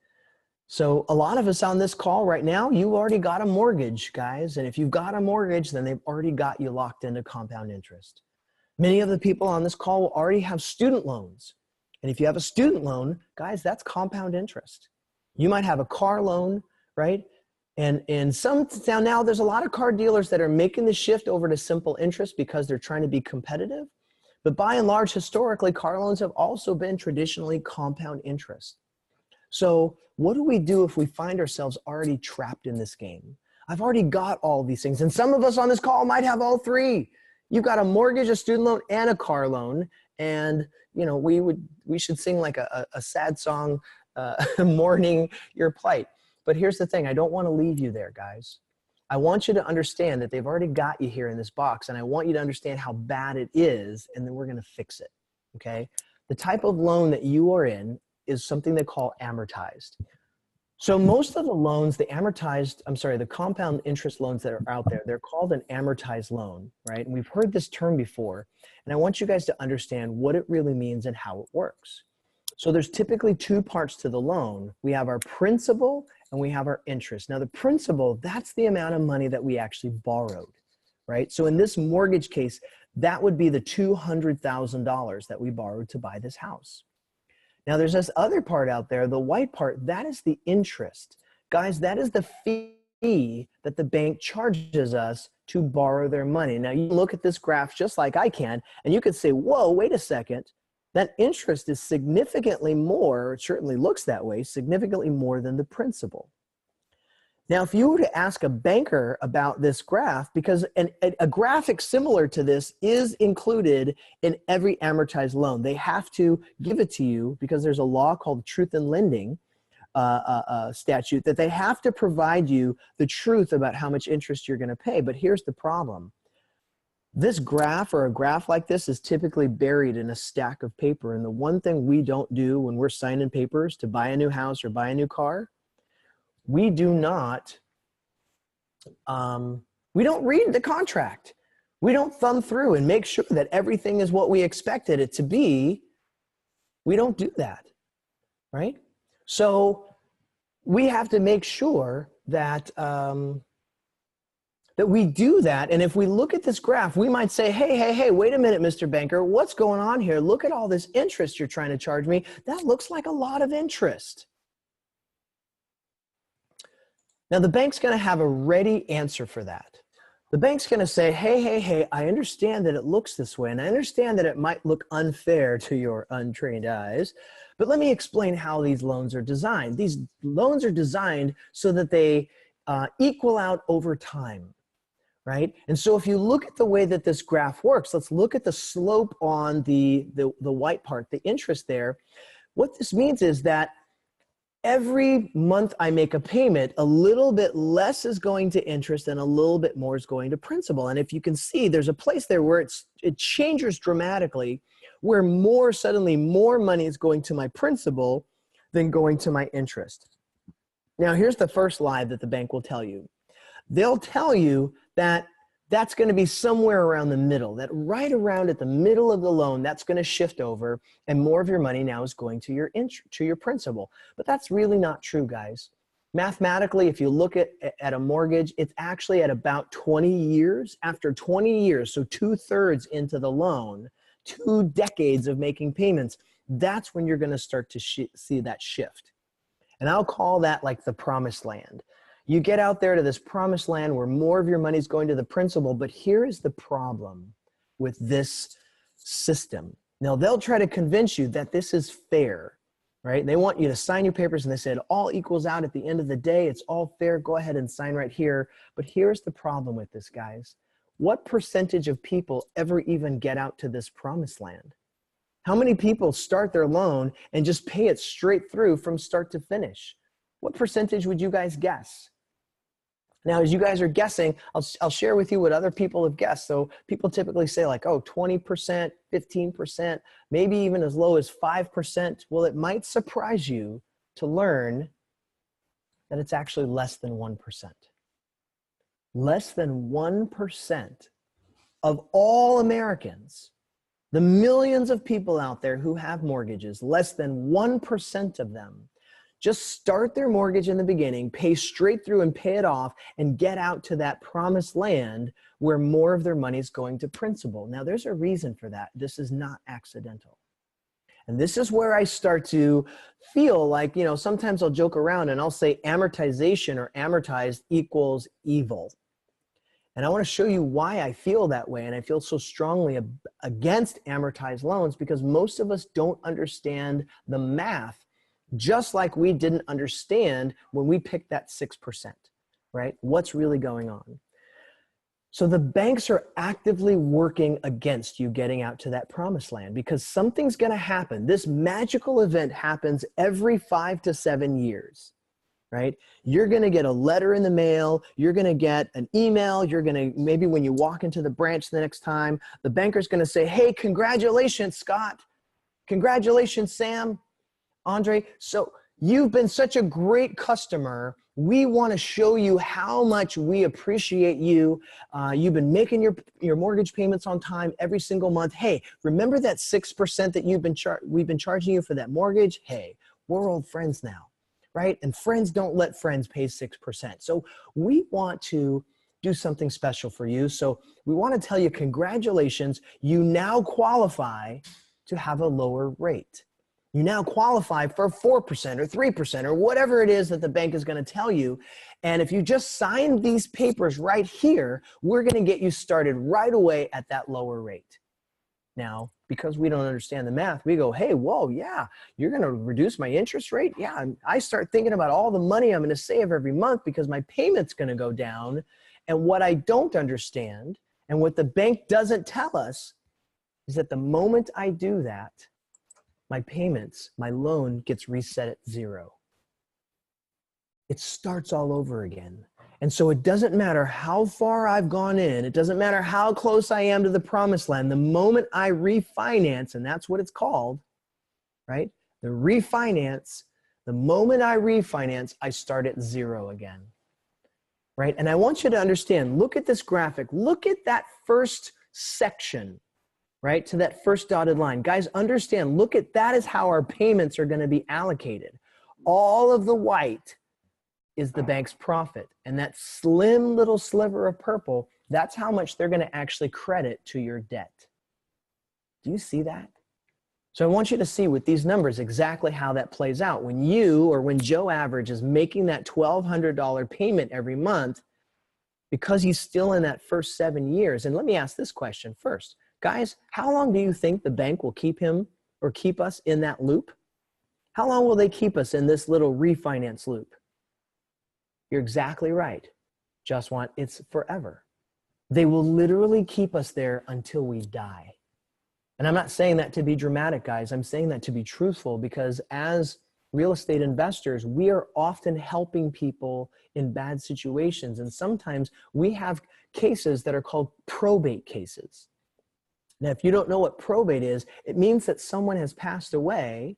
So a lot of us on this call right now, you already got a mortgage, guys. And if you've got a mortgage, then they've already got you locked into compound interest. Many of the people on this call will already have student loans. And if you have a student loan, guys, that's compound interest. You might have a car loan, right? And now there's a lot of car dealers that are making the shift over to simple interest because they're trying to be competitive. But by and large, historically, car loans have also been traditionally compound interest. So what do we do if we find ourselves already trapped in this game? I've already got all these things, and some of us on this call might have all three. You've got a mortgage, a student loan, and a car loan, and you know we should sing like a sad song, mourning your plight. But here's the thing: I don't want to leave you there, guys. I want you to understand that they've already got you here in this box, and I want you to understand how bad it is, and then we're going to fix it. Okay? The type of loan that you are in is something they call amortized. So most of the loans, the compound interest loans that are out there, they're called an amortized loan, right? And we've heard this term before, and I want you guys to understand what it really means and how it works. So there's typically two parts to the loan. We have our principal and we have our interest. Now the principal, that's the amount of money that we actually borrowed, right? So in this mortgage case, that would be the $200,000 that we borrowed to buy this house. Now there's this other part out there, the white part, that is the interest. Guys, that is the fee that the bank charges us to borrow their money. Now you look at this graph just like I can, and you could say, whoa, wait a second. That interest is significantly more, it certainly looks that way, significantly more than the principal. Now, if you were to ask a banker about this graph, because a graphic similar to this is included in every amortized loan. They have to give it to you because there's a law called Truth in Lending statute that they have to provide you the truth about how much interest you're going to pay. But here's the problem. This graph or a graph like this is typically buried in a stack of paper. And the one thing we don't do when we're signing papers to buy a new house or buy a new car, we do not, we don't read the contract. We don't thumb through and make sure that everything is what we expected it to be. We don't do that, right? So we have to make sure that, that we do that. And if we look at this graph, we might say, hey, wait a minute, Mr. Banker, what's going on here? Look at all this interest you're trying to charge me. That looks like a lot of interest. Now, the bank's going to have a ready answer for that. The bank's going to say, hey, I understand that it looks this way, and I understand that it might look unfair to your untrained eyes, but let me explain how these loans are designed. These loans are designed so that they equal out over time, right? And so if you look at the way that this graph works, let's look at the slope on the white part, the interest there. What this means is that every month I make a payment, a little bit less is going to interest and a little bit more is going to principal. And if you can see, there's a place there where it changes dramatically, where suddenly more money is going to my principal than going to my interest. Now, here's the first lie that the bank will tell you. They'll tell you that that's going to be somewhere around the middle, that right around at the middle of the loan, that's going to shift over and more of your money now is going to your principal. But that's really not true, guys. Mathematically, if you look at a mortgage, it's actually at about 20 years. After 20 years, so 2/3 into the loan, 2 decades of making payments, that's when you're going to start to see that shift. And I'll call that like the promised land. You get out there to this promised land where more of your money is going to the principal, but here is the problem with this system. Now, they'll try to convince you that this is fair, right? They want you to sign your papers and they say it all equals out at the end of the day. It's all fair. Go ahead and sign right here. But here's the problem with this, guys. What percentage of people ever even get out to this promised land? How many people start their loan and just pay it straight through from start to finish? What percentage would you guys guess? Now, as you guys are guessing, I'll share with you what other people have guessed. So people typically say like, oh, 20%, 15%, maybe even as low as 5%. Well, it might surprise you to learn that it's actually less than 1%. Less than 1% of all Americans, the millions of people out there who have mortgages, less than 1% of them just start their mortgage in the beginning, pay straight through and pay it off, and get out to that promised land where more of their money is going to principal. Now, there's a reason for that. This is not accidental. And this is where I start to feel like, you know, sometimes I'll joke around and I'll say amortization or amortized equals evil. And I want to show you why I feel that way. And I feel so strongly against amortized loans because most of us don't understand the math Just like we didn't understand when we picked that 6%, right? What's really going on? So the banks are actively working against you getting out to that promised land because something's going to happen. This magical event happens every 5 to 7 years, right? You're going to get a letter in the mail. You're going to get an email. You're going to, maybe when you walk into the branch the next time, the banker's going to say, hey, congratulations, Scott. Congratulations, Sam, Andre. So you've been such a great customer. We want to show you how much we appreciate you. You've been making your mortgage payments on time every single month. Hey, remember that 6% that we've been charging you for that mortgage? Hey, we're old friends now, right? And friends don't let friends pay 6%. So we want to do something special for you. So we want to tell you, congratulations. You now qualify to have a lower rate. You now qualify for 4% or 3% or whatever it is that the bank is going to tell you. And if you just sign these papers right here, we're going to get you started right away at that lower rate. Now, because we don't understand the math, we go, hey, whoa, yeah, you're going to reduce my interest rate? Yeah, and I start thinking about all the money I'm going to save every month because my payment's going to go down. And what I don't understand and what the bank doesn't tell us is that the moment I do that, my payments, my loan gets reset at 0. It starts all over again. And so it doesn't matter how far I've gone in. It doesn't matter how close I am to the promised land. The moment I refinance, and that's what it's called, right? The refinance, the moment I refinance, I start at 0 again, right? And I want you to understand, look at this graphic. Look at that first section, right, to that first dotted line. Guys, understand, look at that is how our payments are going to be allocated. All of the white is the bank's profit. And that slim little sliver of purple, that's how much they're going to actually credit to your debt. Do you see that? So I want you to see with these numbers exactly how that plays out. When you or when Joe Average is making that $1,200 payment every month, because he's still in that first 7 years. And let me ask this question first. Guys, how long do you think the bank will keep him or keep us in that loop? How long will they keep us in this little refinance loop? You're exactly right. Just want it's forever. They will literally keep us there until we die. And I'm not saying that to be dramatic, guys. I'm saying that to be truthful because as real estate investors, we are often helping people in bad situations. And sometimes we have cases that are called probate cases. Now, if you don't know what probate is, it means that someone has passed away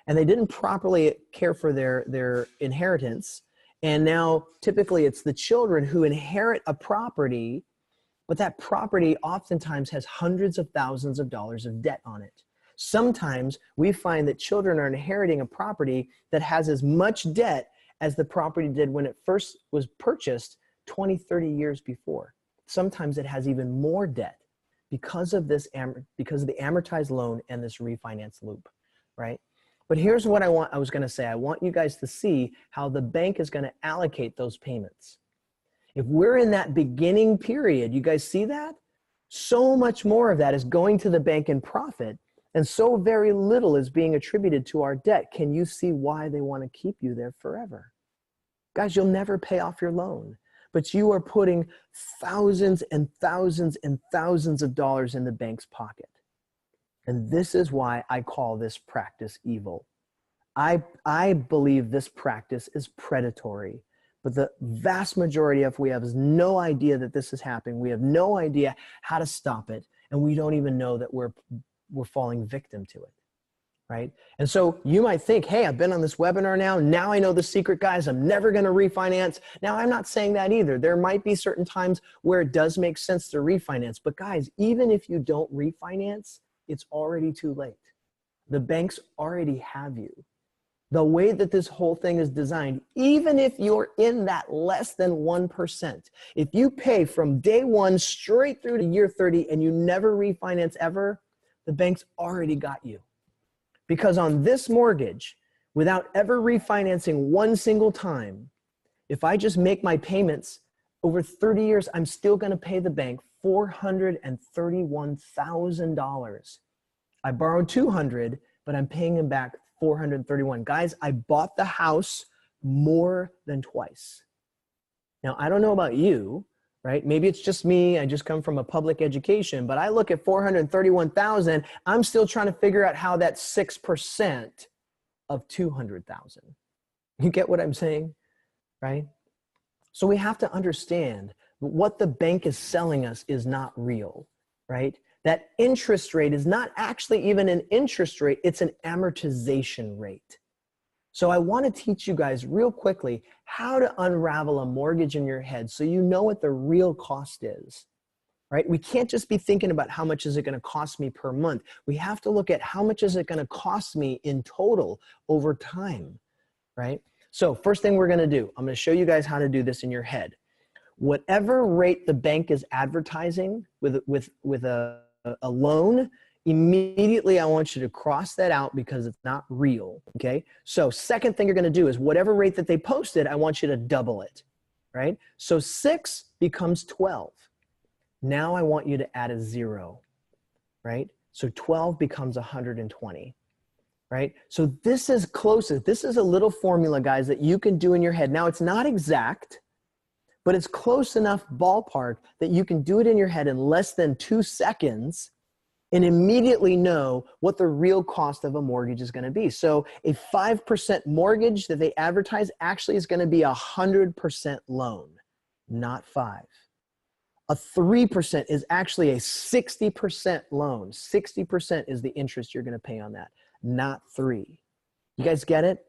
and they didn't properly care for their inheritance. And now typically it's the children who inherit a property, but that property oftentimes has hundreds of thousands of dollars of debt on it. Sometimes we find that children are inheriting a property that has as much debt as the property did when it first was purchased 20, 30 years before. Sometimes it has even more debt because of the amortized loan and this refinance loop, right? But here's what I was going to say. I want you guys to see how the bank is going to allocate those payments. If we're in that beginning period, you guys see that? So much more of that is going to the bank in profit, and so very little is being attributed to our debt. Can you see why they want to keep you there forever? Guys, you'll never pay off your loan, but you are putting thousands and thousands and thousands of dollars in the bank's pocket. And this is why I call this practice evil. I believe this practice is predatory, but the vast majority of we have is no idea that this is happening. We have no idea how to stop it, and we don't even know that we're falling victim to it, right? And so you might think, hey, I've been on this webinar now I know the secret, guys. I'm never going to refinance. Now, I'm not saying that either. There might be certain times where it does make sense to refinance, but guys, even if you don't refinance, it's already too late. The banks already have you. The way that this whole thing is designed, even if you're in that less than 1%, if you pay from day one straight through to year 30 and you never refinance ever, the bank's already got you. Because on this mortgage, without ever refinancing one single time, if I just make my payments over 30 years, I'm still going to pay the bank $431,000. I borrowed $200, but I'm paying him back 431. Guys, I bought the house more than twice. Now, I don't know about you, right? Maybe it's just me. I just come from a public education, but I look at 431,000. I'm still trying to figure out how that's 6% of 200,000. You get what I'm saying, right? So we have to understand what the bank is selling us is not real, right? That interest rate is not actually even an interest rate, it's an amortization rate. So I want to teach you guys real quickly how to unravel a mortgage in your head so you know what the real cost is, right? We can't just be thinking about how much is it going to cost me per month. We have to look at how much is it going to cost me in total over time, right? So first thing we're going to do, I'm going to show you guys how to do this in your head. Whatever rate the bank is advertising with a loan, immediately I want you to cross that out because it's not real, okay? So second thing you're gonna do is whatever rate that they posted, I want you to double it, right? So 6 becomes 12. Now I want you to add a 0, right? So 12 becomes 120, right? So this is closest. This is a little formula, guys, that you can do in your head. Now it's not exact, but it's close enough ballpark that you can do it in your head in less than 2 seconds and immediately know what the real cost of a mortgage is going to be. So a 5% mortgage that they advertise actually is going to be 100% loan, not 5. A 3% is actually a 60% loan. 60% is the interest you're going to pay on that, not 3. You guys get it?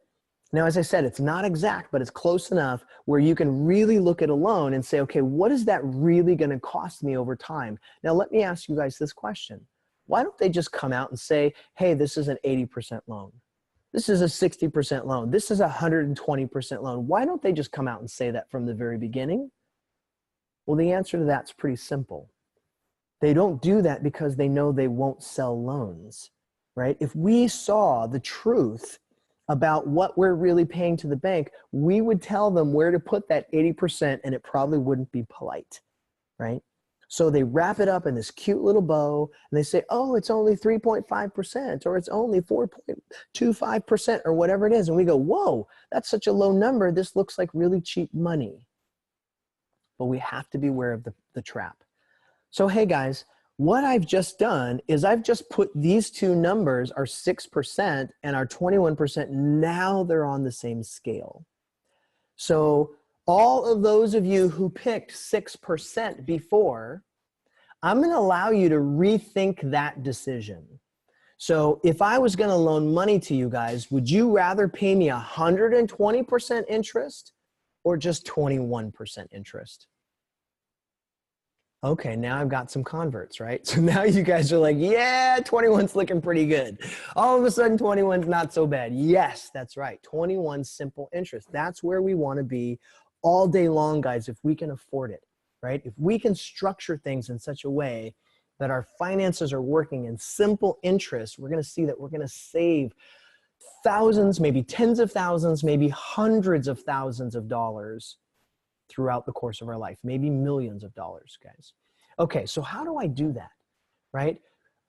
Now, as I said, it's not exact, but it's close enough where you can really look at a loan and say, okay, what is that really going to cost me over time? Now, let me ask you guys this question. Why don't they just come out and say, hey, this is an 80% loan. This is a 60% loan. This is a 120% loan. Why don't they just come out and say that from the very beginning? Well, the answer to that's pretty simple. They don't do that because they know they won't sell loans, right? If we saw the truth about what we're really paying to the bank, we would tell them where to put that 80% and it probably wouldn't be polite, right? So they wrap it up in this cute little bow and they say, oh, it's only 3.5% or it's only 4.25% or whatever it is. And we go, whoa, that's such a low number. This looks like really cheap money. But we have to be aware of the trap. So, hey guys, what I've just done is I've just put these two numbers, our 6% and our 21%, now they're on the same scale. So all of those of you who picked 6% before, I'm going to allow you to rethink that decision. So if I was going to loan money to you guys, would you rather pay me 120% interest or just 21% interest? Okay, now I've got some converts, right? So now you guys are like, yeah, 21's looking pretty good. All of a sudden, 21's not so bad. Yes, that's right. 21 simple interest. That's where we want to be all day long, guys, if we can afford it, right? If we can structure things in such a way that our finances are working in simple interest, we're going to see that we're going to save thousands, maybe tens of thousands, maybe hundreds of thousands of dollars throughout the course of our life, maybe millions of dollars, guys. Okay, so how do I do that, right?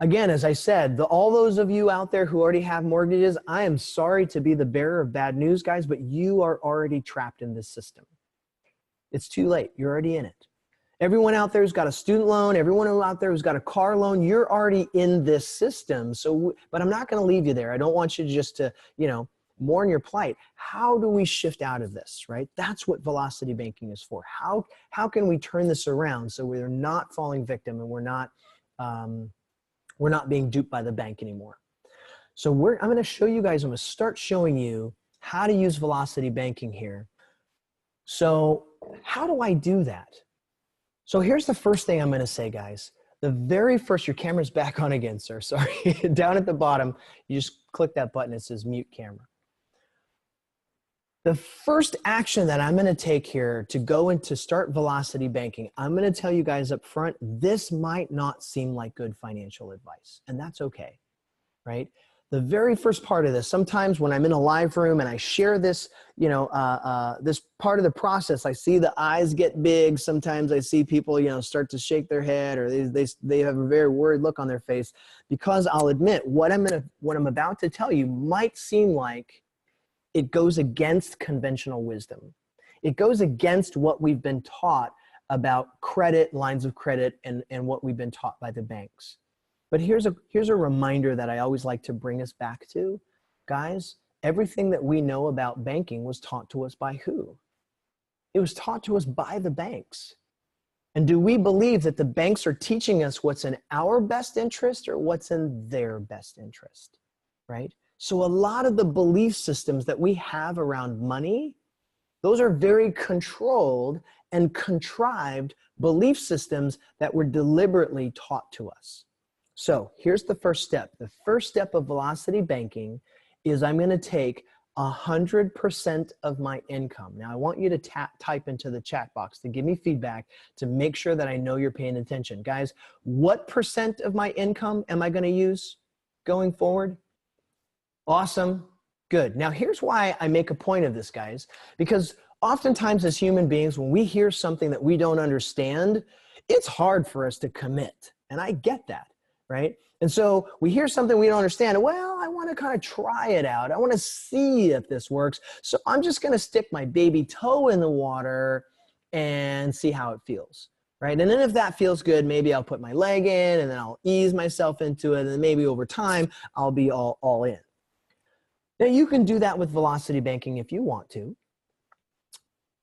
Again, as I said, all those of you out there who already have mortgages, I am sorry to be the bearer of bad news, guys, but you are already trapped in this system. It's too late. You're already in it. Everyone out there who's got a student loan, everyone out there who's got a car loan, you're already in this system. So, but I'm not going to leave you there. I don't want you just to, mourn your plight. How do we shift out of this, right? That's what velocity banking is for. How can we turn this around so we're not falling victim and we're not being duped by the bank anymore? So I'm going to show you guys, I'm going to start showing you how to use velocity banking here. So how do I do that? So here's the first thing I'm going to say, guys. The very first, your camera's back on again, sir. Sorry. Down at the bottom, you just click that button. It says mute camera. The first action that I'm going to take here to go into start velocity banking, I'm going to tell you guys up front, this might not seem like good financial advice, and that's okay, right? the very first part of this, sometimes when I'm in a live room and I share this, this part of the process, I see the eyes get big. Sometimes I see people, start to shake their head, or they have a very worried look on their face, because I'll admit what I'm about to tell you might seem like it goes against conventional wisdom. It goes against what we've been taught about credit, lines of credit, and what we've been taught by the banks. But here's a reminder that I always like to bring us back to. Guys, everything that we know about banking was taught to us by who? It was taught to us by the banks. And do we believe that the banks are teaching us what's in our best interest or what's in their best interest, right? So a lot of the belief systems that we have around money, those are very controlled and contrived belief systems that were deliberately taught to us. So here's the first step. The first step of velocity banking is I'm going to take 100% of my income. Now I want you to type into the chat box to give me feedback to make sure that I know you're paying attention. Guys, what percent of my income am I going to use going forward? Awesome. Good. Now here's why I make a point of this, guys, because oftentimes as human beings, when we hear something that we don't understand, it's hard for us to commit. And I get that. Right? And so we hear something we don't understand. Well, I want to kind of try it out. I want to see if this works. So I'm just going to stick my baby toe in the water and see how it feels. Right? And then if that feels good, maybe I'll put my leg in and then I'll ease myself into it. And then maybe over time, I'll be all in. Now you can do that with velocity banking if you want to.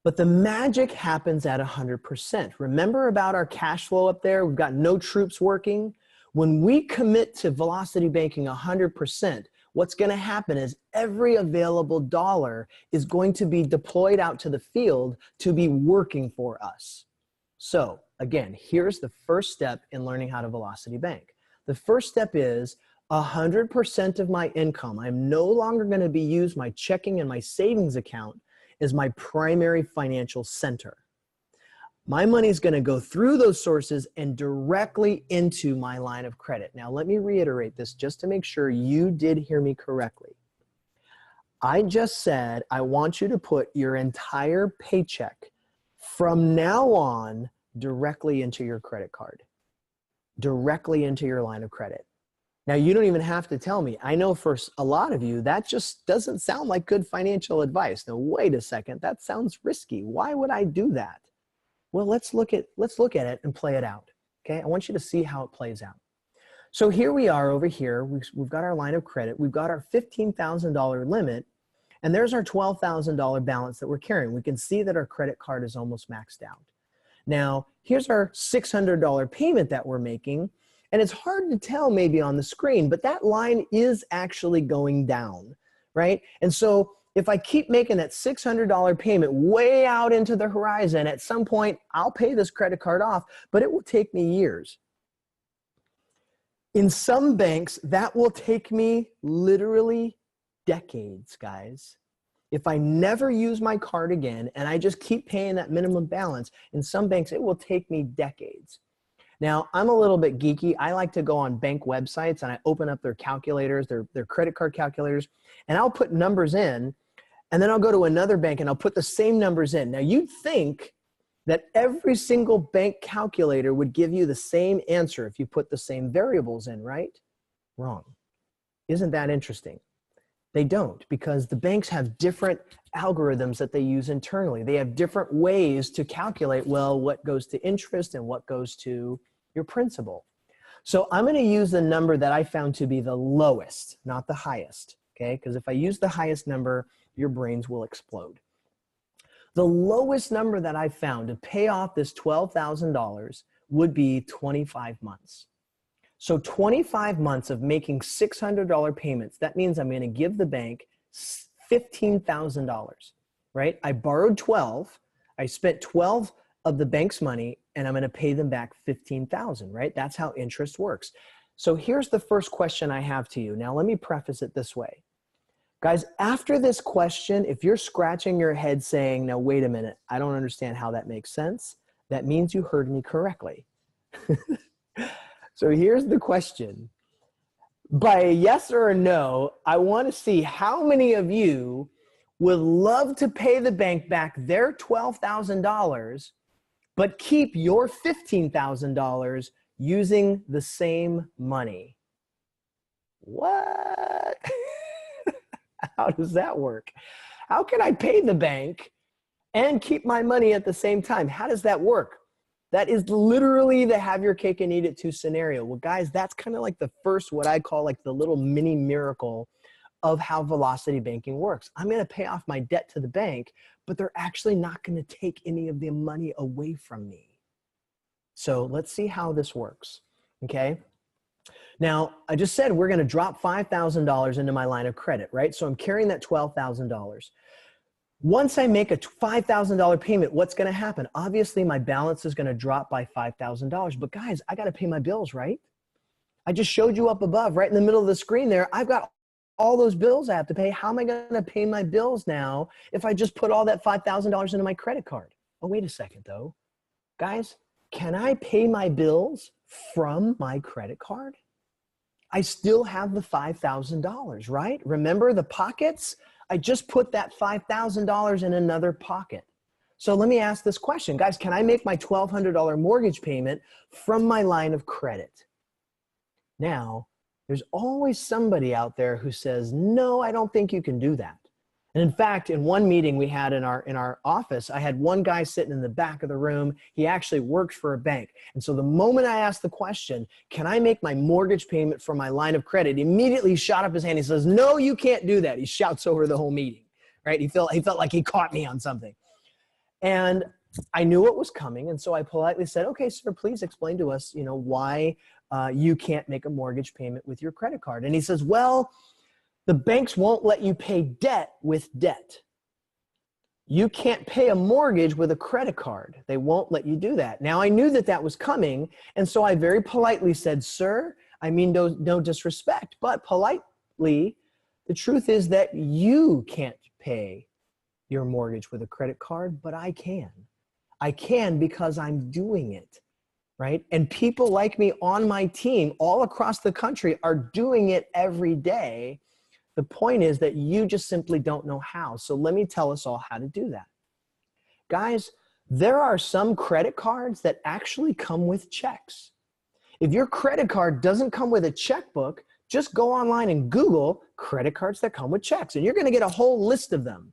But the magic happens at 100%. Remember about our cash flow up there? We've got no troops working. When we commit to velocity banking 100%, what's going to happen is every available dollar is going to be deployed out to the field to be working for us. So again, here's the first step in learning how to velocity bank. The first step is 100% of my income. I'm no longer going to be using my checking and my savings account as my primary financial center. My money is going to go through those sources and directly into my line of credit. Now, let me reiterate this just to make sure you did hear me correctly. I just said I want you to put your entire paycheck from now on directly into your credit card, directly into your line of credit. Now, you don't even have to tell me. I know for a lot of you, that just doesn't sound like good financial advice. Now, wait a second, that sounds risky. Why would I do that? Well, let's look at it and play it out. Okay, I want you to see how it plays out. So here we are over here. We've got our line of credit. We've got our $15,000 limit, and there's our $12,000 balance that we're carrying. We can see that our credit card is almost maxed out. Now, here's our $600 payment that we're making, and it's hard to tell maybe on the screen, but that line is actually going down, right? And so if I keep making that $600 payment way out into the horizon, at some point, I'll pay this credit card off, but it will take me years. In some banks, that will take me literally decades, guys. If I never use my card again and I just keep paying that minimum balance, in some banks, it will take me decades. Now, I'm a little bit geeky. I like to go on bank websites and I open up their calculators, their credit card calculators, and I'll put numbers in, and then I'll go to another bank and I'll put the same numbers in. Now, you'd think that every single bank calculator would give you the same answer if you put the same variables in, right? Wrong. Isn't that interesting? They don't, because the banks have different algorithms that they use internally. They have different ways to calculate, well, what goes to interest and what goes to your principal. So I'm going to use the number that I found to be the lowest, not the highest, okay? Because if I use the highest number, your brains will explode. The lowest number that I found to pay off this $12,000 would be 25 months. So 25 months of making $600 payments, that means I'm going to give the bank $15,000, right? I borrowed 12, I spent 12 of the bank's money, and I'm going to pay them back $15,000, right? That's how interest works. So here's the first question I have to you. Now, let me preface it this way. Guys, after this question, if you're scratching your head saying, now, wait a minute, I don't understand how that makes sense, that means you heard me correctly. So here's the question. by a yes or a no, I want to see how many of you would love to pay the bank back their $12,000, but keep your $15,000 using the same money. What? How does that work? How can I pay the bank and keep my money at the same time? How does that work? That is literally the have your cake and eat it too scenario. Well, guys, that's kind of like the first, what I call like the little mini miracle of how velocity banking works. I'm going to pay off my debt to the bank, but they're actually not going to take any of the money away from me. So let's see how this works. Okay. Now, I just said we're going to drop $5,000 into my line of credit, right? So I'm carrying that $12,000. Once I make a $5,000 payment, what's going to happen? Obviously, my balance is going to drop by $5,000. But guys, I got to pay my bills, right? I just showed you up above, right in the middle of the screen there. I've got all those bills I have to pay. How am I going to pay my bills now if I just put all that $5,000 into my credit card? Oh, wait a second, though. Guys, can I pay my bills from my credit card? I still have the $5,000, right? Remember the pockets? I just put that $5,000 in another pocket. So let me ask this question. Guys, can I make my $1,200 mortgage payment from my line of credit? Now, there's always somebody out there who says, no, I don't think you can do that. And in fact, in one meeting we had in our office, I had one guy sitting in the back of the room. He actually worked for a bank. And so the moment I asked the question, can I make my mortgage payment from my line of credit? Immediately he shot up his hand. He says, no, you can't do that. He shouts over the whole meeting, right? He felt like he caught me on something. And I knew what was coming. And so I politely said, okay, sir, please explain to us, why you can't make a mortgage payment with your credit card. And he says, well, the banks won't let you pay debt with debt. You can't pay a mortgage with a credit card. They won't let you do that. Now, I knew that that was coming, and so I very politely said, sir, I mean no disrespect, but politely, the truth is that you can't pay your mortgage with a credit card, but I can. I can because I'm doing it, right? And people like me on my team all across the country are doing it every day. The point is that you just simply don't know how. So let me tell us all how to do that. Guys, there are some credit cards that actually come with checks. If your credit card doesn't come with a checkbook, just go online and Google credit cards that come with checks, and you're going to get a whole list of them.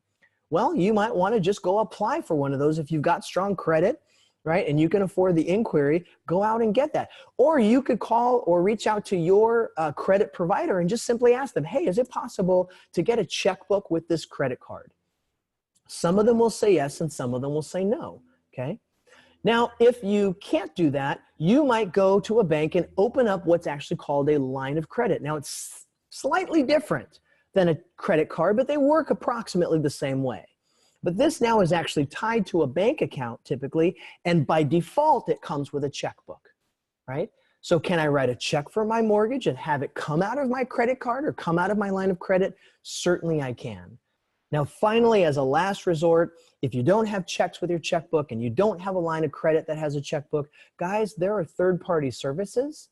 Well, you might want to just go apply for one of those if you've got strong credit, right? And you can afford the inquiry, go out and get that. Or you could call or reach out to your credit provider and just simply ask them, hey, is it possible to get a checkbook with this credit card? Some of them will say yes and some of them will say no, okay? Now, if you can't do that, you might go to a bank and open up what's actually called a line of credit. Now, it's slightly different than a credit card, but they work approximately the same way. But this now is actually tied to a bank account typically, and by default, it comes with a checkbook, right? So can I write a check for my mortgage and have it come out of my credit card or come out of my line of credit? Certainly I can. Now, finally, as a last resort, if you don't have checks with your checkbook and you don't have a line of credit that has a checkbook, guys, there are third-party services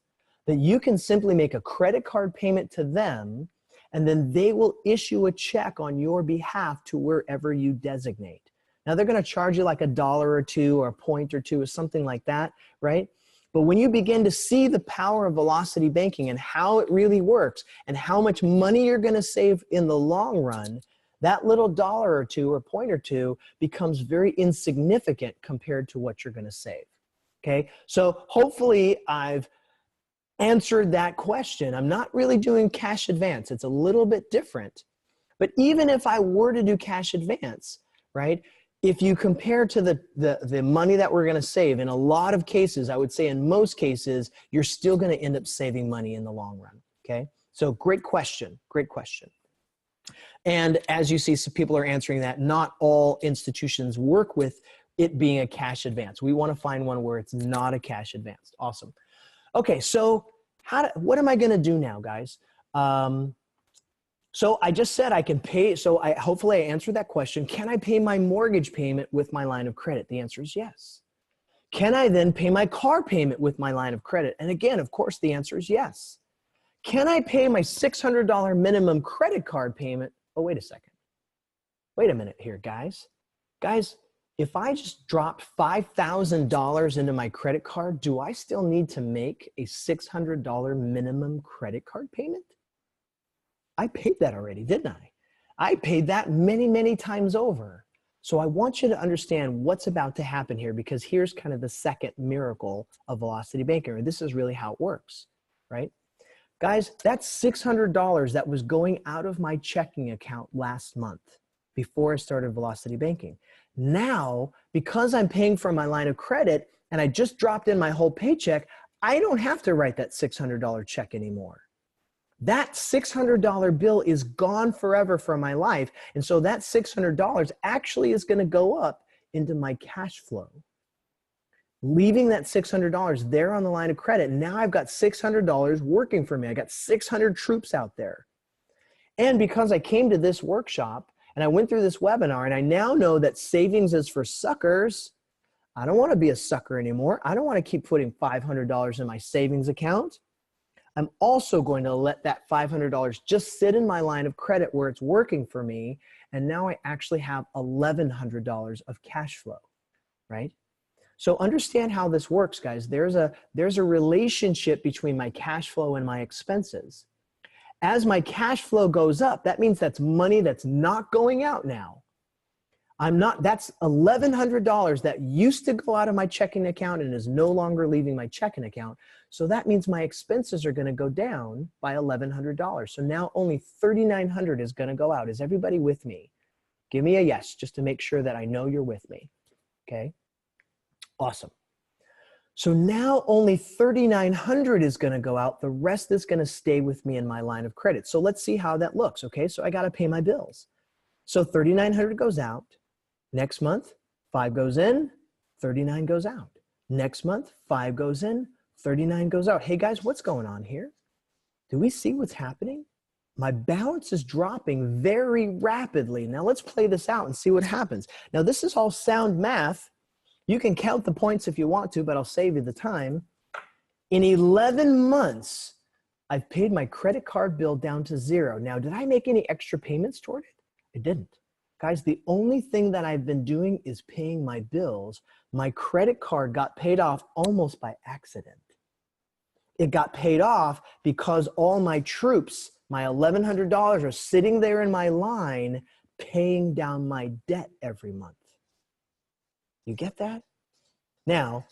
that you can simply make a credit card payment to them, and then they will issue a check on your behalf to wherever you designate. Now, they're going to charge you like $1 or $2 or a point or two or something like that, right? But when you begin to see the power of velocity banking and how it really works and how much money you're going to save in the long run, that little $1 or $2 or point or two becomes very insignificant compared to what you're going to save. Okay, so hopefully I've answered that question. I'm not really doing cash advance. It's a little bit different. But even if I were to do cash advance, right, if you compare to the money that we're going to save, in a lot of cases, I would say in most cases, you're still going to end up saving money in the long run. Okay, so great question. Great question. And as you see, some people are answering that. Not all institutions work with it being a cash advance. We want to find one where it's not a cash advance. Awesome. Okay, so what am I going to do now, guys? So I just said I can pay. So hopefully I answered that question. Can I pay my mortgage payment with my line of credit? The answer is yes. Can I then pay my car payment with my line of credit? And again, of course, the answer is yes. Can I pay my $600 minimum credit card payment? Oh, wait a second. Wait a minute here, guys. Guys, if I just dropped $5,000 into my credit card, do I still need to make a $600 minimum credit card payment? I paid that already, didn't I? I paid that many, many times over. So I want you to understand what's about to happen here, because here's kind of the second miracle of Velocity Banking. This is really how it works, right? Guys, that's $600 that was going out of my checking account last month before I started Velocity Banking. Now, because I'm paying for my line of credit and I just dropped in my whole paycheck, I don't have to write that $600 check anymore. That $600 bill is gone forever from my life. And so that $600 actually is going to go up into my cash flow. Leaving that $600 there on the line of credit. Now I've got $600 working for me. I got 600 troops out there. And because I came to this workshop and I went through this webinar and I now know that savings is for suckers, I don't want to be a sucker anymore. I don't want to keep putting $500 in my savings account. I'm also going to let that $500 just sit in my line of credit where it's working for me. And now I actually have $1,100 of cash flow, right? So understand how this works, guys. There's a relationship between my cash flow and my expenses. As my cash flow goes up, that means that's money that's not going out now. That's $1,100 that used to go out of my checking account and is no longer leaving my checking account. So that means my expenses are going to go down by $1,100. So now only $3,900 is going to go out. Is everybody with me? Give me a yes, just to make sure that I know you're with me. Okay. Awesome. So now only $3,900 is going to go out. The rest is going to stay with me in my line of credit. So let's see how that looks. Okay. So I got to pay my bills. So $3,900 goes out. Next month, 5 goes in, 39 goes out. Next month, 5 goes in, 39 goes out. Hey guys, what's going on here? Do we see what's happening? My balance is dropping very rapidly. Now let's play this out and see what happens. Now this is all sound math. You can count the points if you want to, but I'll save you the time. In 11 months, I've paid my credit card bill down to 0. Now, did I make any extra payments toward it? I didn't. Guys, the only thing that I've been doing is paying my bills. My credit card got paid off almost by accident. It got paid off because all my troops, my $1,100, are sitting there in my line paying down my debt every month. You get that? Now,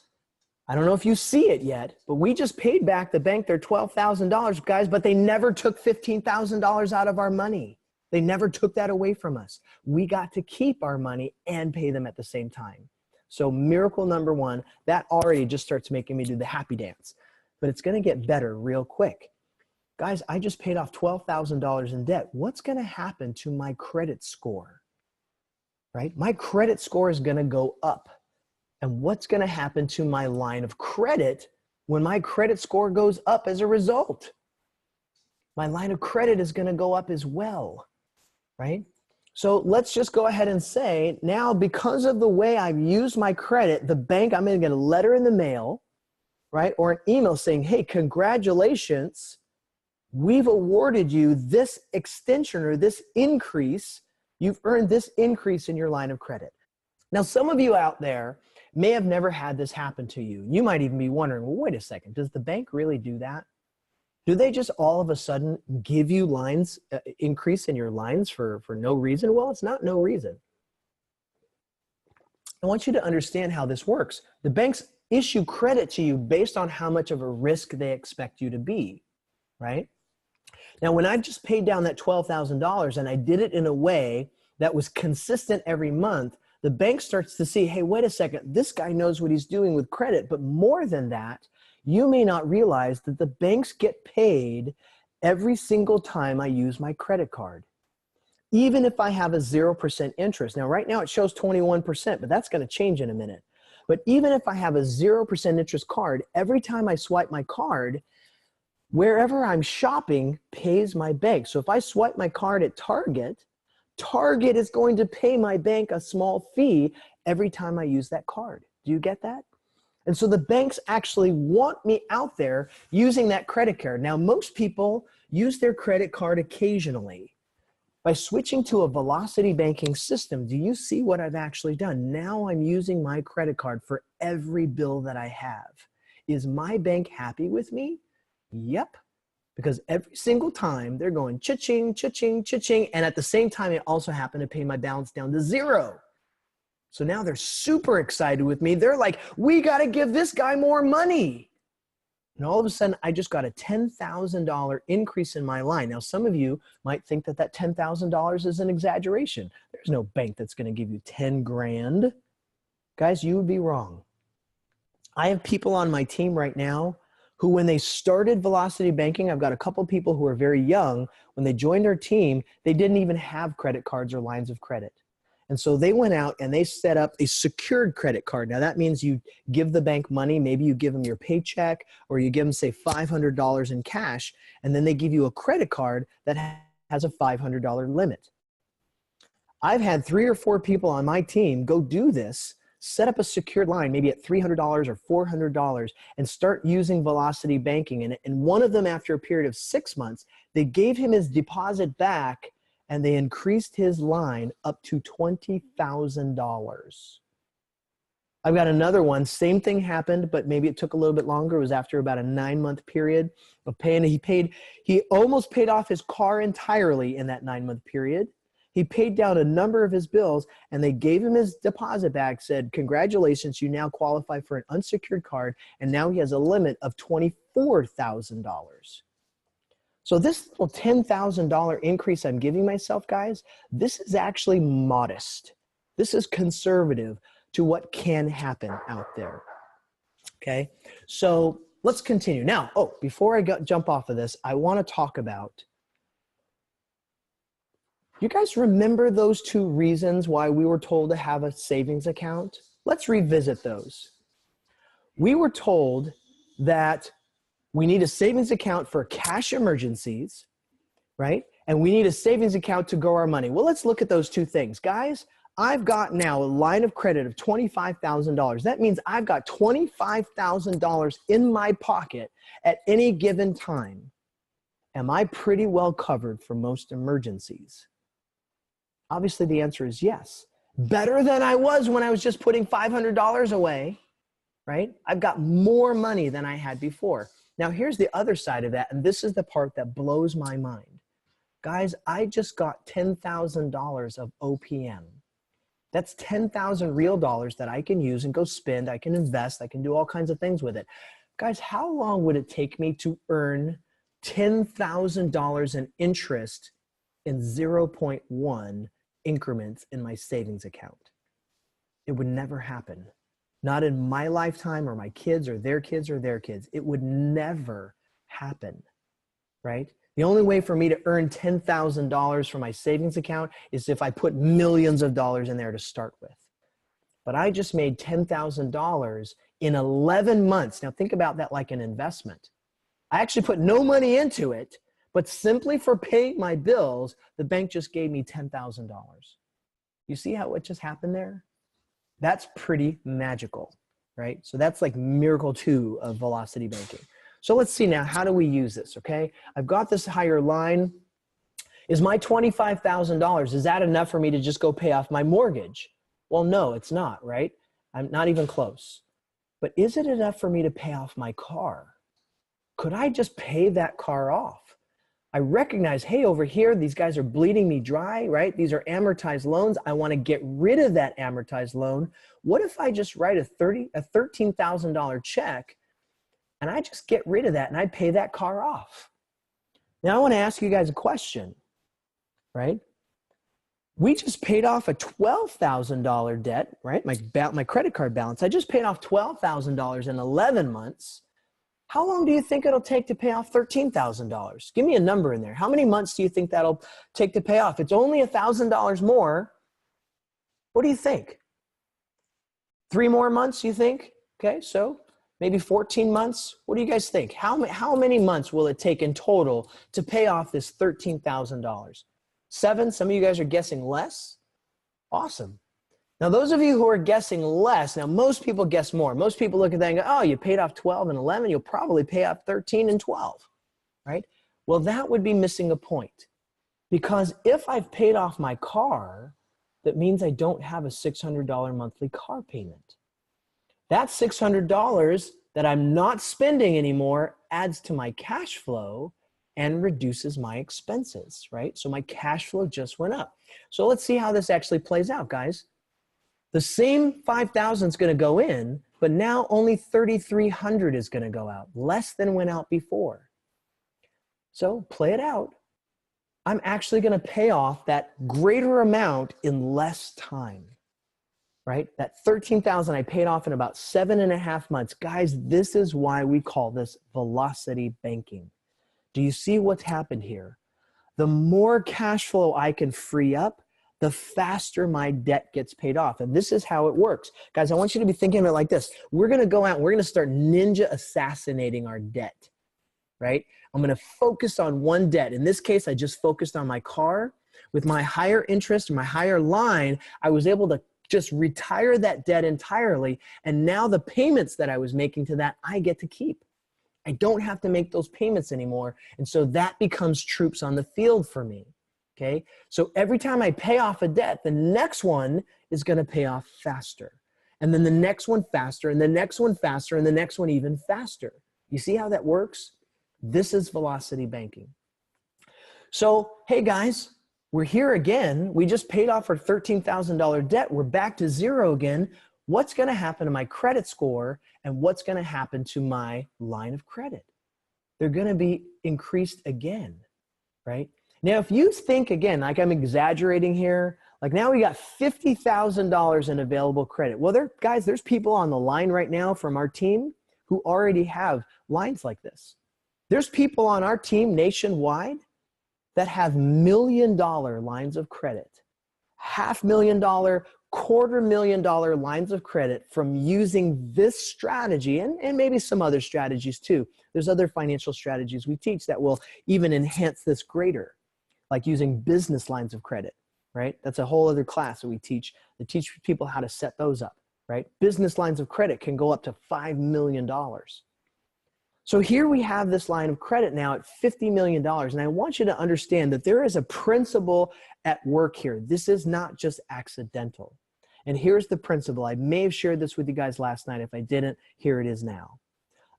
I don't know if you see it yet, but we just paid back the bank their $12,000, guys, but they never took $15,000 out of our money. They never took that away from us. We got to keep our money and pay them at the same time. So miracle number one, that already just starts making me do the happy dance. But it's going to get better real quick. Guys, I just paid off $12,000 in debt. What's going to happen to my credit score? Right? My credit score is going to go up. And what's going to happen to my line of credit when my credit score goes up as a result? My line of credit is going to go up as well. Right? So let's just go ahead and say now, because of the way I've used my credit, the bank, I'm going to get a letter in the mail, right? Or an email saying, hey, congratulations. We've awarded you this extension or this increase. You've earned this increase in your line of credit. Now, some of you out there may have never had this happen to you. You might even be wondering, well, wait a second, does the bank really do that? Do they just all of a sudden give you lines, increase in your lines for no reason? Well, it's not no reason. I want you to understand how this works. The banks issue credit to you based on how much of a risk they expect you to be, right? Now, when I've just paid down that $12,000 and I did it in a way that was consistent every month, the bank starts to see, hey, wait a second, this guy knows what he's doing with credit. But more than that, you may not realize that the banks get paid every single time I use my credit card, even if I have a 0% interest. Now, right now it shows 21%, but that's going to change in a minute. But even if I have a 0% interest card, every time I swipe my card, wherever I'm shopping pays my bank. So if I swipe my card at Target, Target is going to pay my bank a small fee every time I use that card. Do you get that? And so the banks actually want me out there using that credit card. Now, most people use their credit card occasionally. By switching to a velocity banking system, do you see what I've actually done? Now I'm using my credit card for every bill that I have. Is my bank happy with me? Yep. Because every single time they're going cha-ching, cha-ching, cha-ching, and at the same time, it also happened to pay my balance down to zero. So now they're super excited with me. They're like, we got to give this guy more money. And all of a sudden, I just got a $10,000 increase in my line. Now, some of you might think that that $10,000 is an exaggeration. There's no bank that's going to give you 10 grand. Guys, you would be wrong. I have people on my team right now who, when they started Velocity Banking, I've got a couple people who are very young. When they joined our team, they didn't even have credit cards or lines of credit. And so they went out and they set up a secured credit card. Now that means you give the bank money, maybe you give them your paycheck, or you give them, say, $500 in cash, and then they give you a credit card that has a $500 limit. I've had 3 or 4 people on my team go do this, set up a secured line, maybe at $300 or $400, and start using Velocity Banking. And one of them, after a period of 6 months, they gave him his deposit back, and they increased his line up to $20,000. I've got another one, same thing happened, but maybe it took a little bit longer. It was after about a 9-month period of paying. He almost paid off his car entirely in that 9-month period. He paid down a number of his bills, and they gave him his deposit back, said, congratulations, you now qualify for an unsecured card, and now he has a limit of $24,000. So this little $10,000 increase I'm giving myself, guys, this is actually modest. This is conservative to what can happen out there, okay? So let's continue. Now, before I jump off of this, I want to talk about, you guys remember those 2 reasons why we were told to have a savings account? Let's revisit those. We were told that we need a savings account for cash emergencies, right? And we need a savings account to grow our money. Well, let's look at those 2 things. Guys, I've got now a line of credit of $25,000. That means I've got $25,000 in my pocket at any given time. Am I pretty well covered for most emergencies? Obviously, the answer is yes. Better than I was when I was just putting $500 away, right? I've got more money than I had before. Now, here's the other side of that, and this is the part that blows my mind. Guys, I just got $10,000 of OPM. That's 10,000 real dollars that I can use and go spend. I can invest. I can do all kinds of things with it. Guys, how long would it take me to earn $10,000 in interest in 0.1 increments in my savings account? It would never happen. Not in my lifetime or my kids or their kids or their kids. It would never happen, right? The only way for me to earn $10,000 from my savings account is if I put millions of dollars in there to start with. But I just made $10,000 in 11 months. Now think about that like an investment. I actually put no money into it, but simply for paying my bills, the bank just gave me $10,000. You see how what just happened there? That's pretty magical, right? So that's like miracle 2 of Velocity Banking. So let's see now, how do we use this, okay? I've got this higher line. Is my $25,000, is that enough for me to just go pay off my mortgage? Well, no, it's not, right? I'm not even close. But is it enough for me to pay off my car? Could I just pay that car off? I recognize, hey, over here, these guys are bleeding me dry, right? These are amortized loans. I want to get rid of that amortized loan. What if I just write a $13,000 check and I just get rid of that and I pay that car off? Now I want to ask you guys a question, right? We just paid off a $12,000 debt, right? My credit card balance. I just paid off $12,000 in 11 months. How long do you think it'll take to pay off $13,000? Give me a number in there. How many months do you think that'll take to pay off? It's only $1,000 more. What do you think? 3 more months, you think? Okay, so maybe 14 months. What do you guys think? How many months will it take in total to pay off this $13,000? 7? Some of you guys are guessing less. Awesome. Now, those of you who are guessing less, now most people guess more. Most people look at that and go, oh, you paid off 12 and 11, you'll probably pay off 13 and 12, right? Well, that would be missing a point. Because if I've paid off my car, that means I don't have a $600 monthly car payment. That $600 that I'm not spending anymore adds to my cash flow and reduces my expenses, right? So my cash flow just went up. So let's see how this actually plays out, guys. The same 5,000 is going to go in, but now only 3,300 is going to go out, less than went out before. So play it out. I'm actually going to pay off that greater amount in less time, right? That 13,000 I paid off in about 7.5 months. Guys, this is why we call this velocity banking. Do you see what's happened here? The more cash flow I can free up, the faster my debt gets paid off. And this is how it works. Guys, I want you to be thinking of it like this. We're going to go out and we're going to start ninja assassinating our debt, right? I'm going to focus on one debt. In this case, I just focused on my car. With my higher interest, my higher line, I was able to just retire that debt entirely. And now the payments that I was making to that, I get to keep. I don't have to make those payments anymore. And so that becomes troops on the field for me. Okay. So every time I pay off a debt, the next one is going to pay off faster. And then the next one faster, and the next one faster, and the next one even faster. You see how that works? This is velocity banking. So, hey guys, we're here again. We just paid off our $13,000 debt. We're back to zero again. What's going to happen to my credit score, and what's going to happen to my line of credit? They're going to be increased again, right? Now, if you think again, like I'm exaggerating here, like now we got $50,000 in available credit. Well, guys, there's people on the line right now from our team who already have lines like this. There's people on our team nationwide that have $1 million lines of credit, $500,000, $250,000 lines of credit from using this strategy and maybe some other strategies too. There's other financial strategies we teach that will even enhance this greater, like using business lines of credit, right? That's a whole other class that we teach people how to set those up, right? Business lines of credit can go up to $5 million. So here we have this line of credit now at $50 million. And I want you to understand that there is a principle at work here. This is not just accidental. And here's the principle. I may have shared this with you guys last night. If I didn't, here it is now.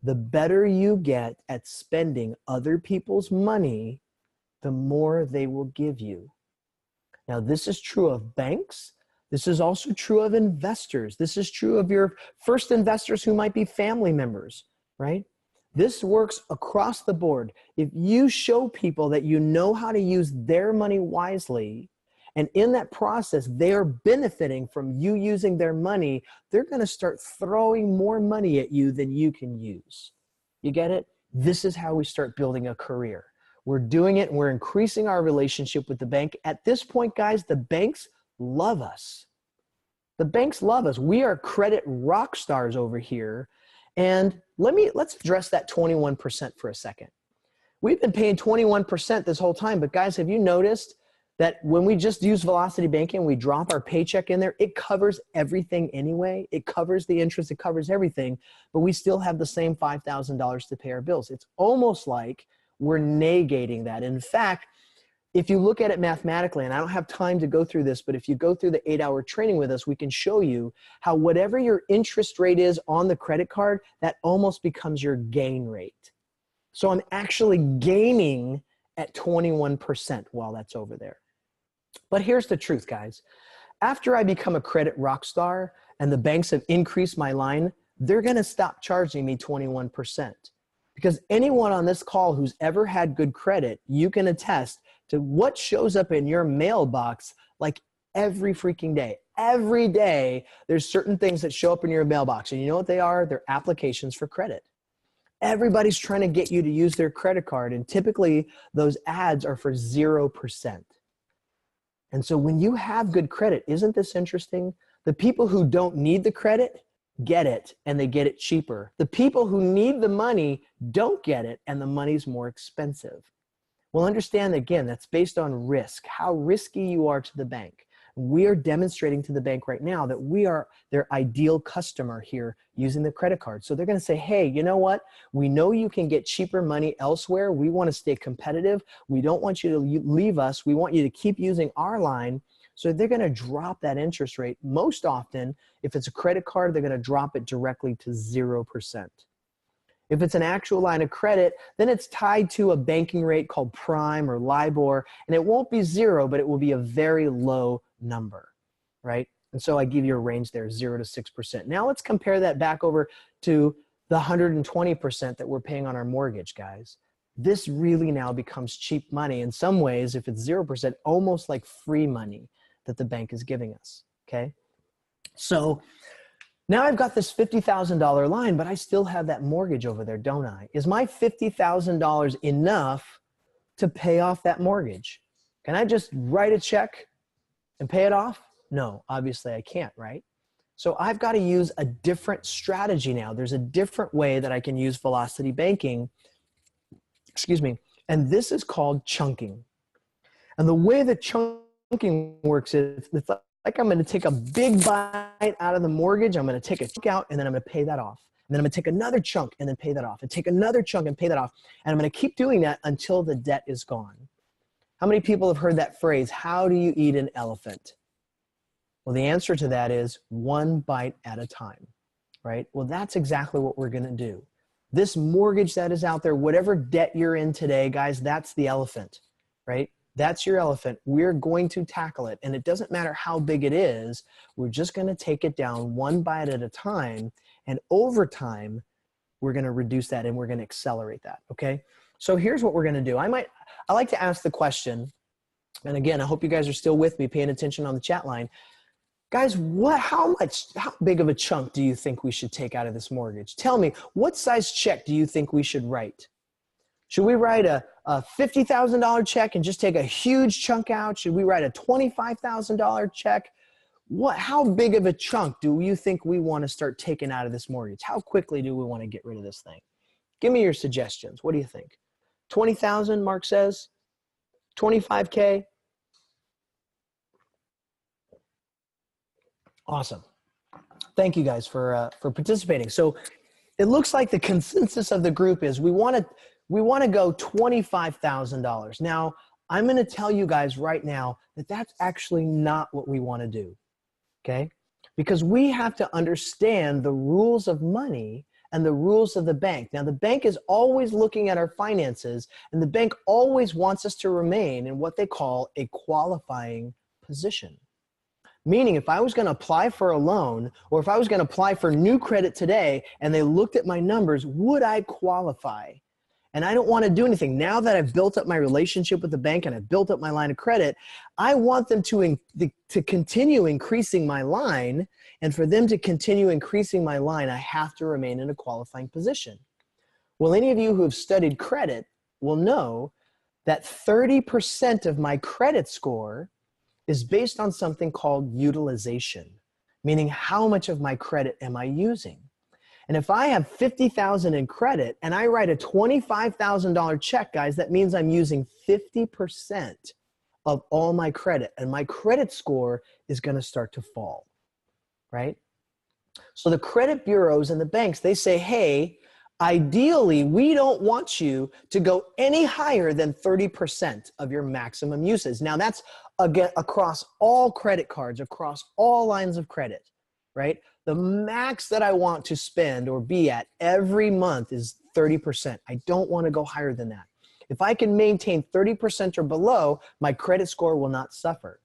The better you get at spending other people's money, the more they will give you. Now, this is true of banks. This is also true of investors. This is true of your first investors who might be family members, right? This works across the board. If you show people that you know how to use their money wisely, and in that process, they are benefiting from you using their money, they're going to start throwing more money at you than you can use. You get it? This is how we start building a career. We're doing it and we're increasing our relationship with the bank. At this point, guys, the banks love us. The banks love us. We are credit rock stars over here. And let's address that 21% for a second. We've been paying 21% this whole time, but guys, have you noticed that when we just use velocity banking, we drop our paycheck in there, it covers everything anyway. It covers the interest, it covers everything, but we still have the same $5,000 to pay our bills. It's almost like we're negating that. In fact, if you look at it mathematically, and I don't have time to go through this, but if you go through the 8-hour training with us, we can show you how whatever your interest rate is on the credit card, that almost becomes your gain rate. So I'm actually gaining at 21% while that's over there. But here's the truth, guys. After I become a credit rock star and the banks have increased my line, they're going to stop charging me 21%. Because anyone on this call who's ever had good credit, you can attest to what shows up in your mailbox like every freaking day. Every day, there's certain things that show up in your mailbox. And you know what they are? They're applications for credit. Everybody's trying to get you to use their credit card. And typically, those ads are for 0%. And so when you have good credit, isn't this interesting? The people who don't need the credit get it, and they get it cheaper. The people who need the money don't get it, and the money's more expensive. Well, understand, again, that's based on risk, how risky you are to the bank. We are demonstrating to the bank right now that we are their ideal customer here using the credit card. So they're going to say, hey, you know what? We know you can get cheaper money elsewhere. We want to stay competitive. We don't want you to leave us. We want you to keep using our line. So they're going to drop that interest rate. Most often, if it's a credit card, they're going to drop it directly to 0%. If it's an actual line of credit, then it's tied to a banking rate called Prime or LIBOR, and it won't be 0, but it will be a very low number, right? And so I give you a range there, 0 to 6%. Now let's compare that back over to the 120% that we're paying on our mortgage, guys. This really now becomes cheap money. In some ways, if it's 0%, almost like free money that the bank is giving us, okay? So now I've got this $50,000 line, but I still have that mortgage over there, don't I? Is my $50,000 enough to pay off that mortgage? Can I just write a check and pay it off? No, obviously I can't, right? So I've got to use a different strategy now. There's a different way that I can use Velocity Banking, excuse me, and this is called chunking. And the way that chunking works is it's like I'm going to take a big bite out of the mortgage. I'm going to take a chunk out and then I'm going to pay that off. And then I'm going to take another chunk and then pay that off and take another chunk and pay that off. And I'm going to keep doing that until the debt is gone. How many people have heard that phrase? How do you eat an elephant? Well, the answer to that is one bite at a time, right? Well, that's exactly what we're going to do. This mortgage that is out there, whatever debt you're in today, guys, that's the elephant, right? That's your elephant. We're going to tackle it. And it doesn't matter how big it is. We're just going to take it down one bite at a time. And over time, we're going to reduce that and we're going to accelerate that. Okay. So here's what we're going to do. I like to ask the question. And again, I hope you guys are still with me, paying attention on the chat line. Guys, how big of a chunk do you think we should take out of this mortgage? Tell me, what size check do you think we should write? Should we write a $50,000 check and just take a huge chunk out? Should we write a $25,000 check? How big of a chunk do you think we want to start taking out of this mortgage? How quickly do we want to get rid of this thing? Give me your suggestions. What do you think? 20,000, Mark says? 25K? Awesome. Thank you guys for participating. So it looks like the consensus of the group is we want to go $25,000. Now, I'm going to tell you guys right now that that's actually not what we want to do, okay? Because we have to understand the rules of money and the rules of the bank. Now, the bank is always looking at our finances, and the bank always wants us to remain in what they call a qualifying position. Meaning, if I was going to apply for a loan, or if I was going to apply for new credit today, and they looked at my numbers, would I qualify? And I don't want to do anything. Now that I've built up my relationship with the bank and I've built up my line of credit, I want them to continue increasing my line. And for them to continue increasing my line, I have to remain in a qualifying position. Well, any of you who have studied credit will know that 30% of my credit score is based on something called utilization, meaning how much of my credit am I using? And if I have $50,000 in credit and I write a $25,000 check, guys, that means I'm using 50% of all my credit, and my credit score is going to start to fall, right? So the credit bureaus and the banks, they say, hey, ideally, we don't want you to go any higher than 30% of your maximum usage. Now, that's again across all credit cards, across all lines of credit, right? The max that I want to spend or be at every month is 30%. I don't want to go higher than that. If I can maintain 30% or below, my credit score will not suffer.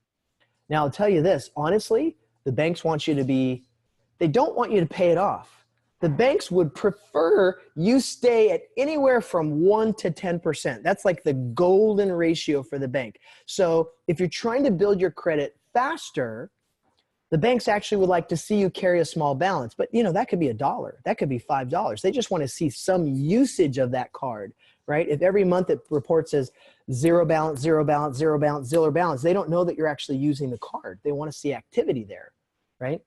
Now, I'll tell you this, honestly, the banks want you to be, they don't want you to pay it off. The banks would prefer you stay at anywhere from 1 to 10%. That's like the golden ratio for the bank. So if you're trying to build your credit faster, the banks actually would like to see you carry a small balance, but you know, that could be $1, that could be $5. They just want to see some usage of that card, right? If every month it reports as zero balance, zero balance, zero balance, zero balance, they don't know that you're actually using the card. They want to see activity there, right?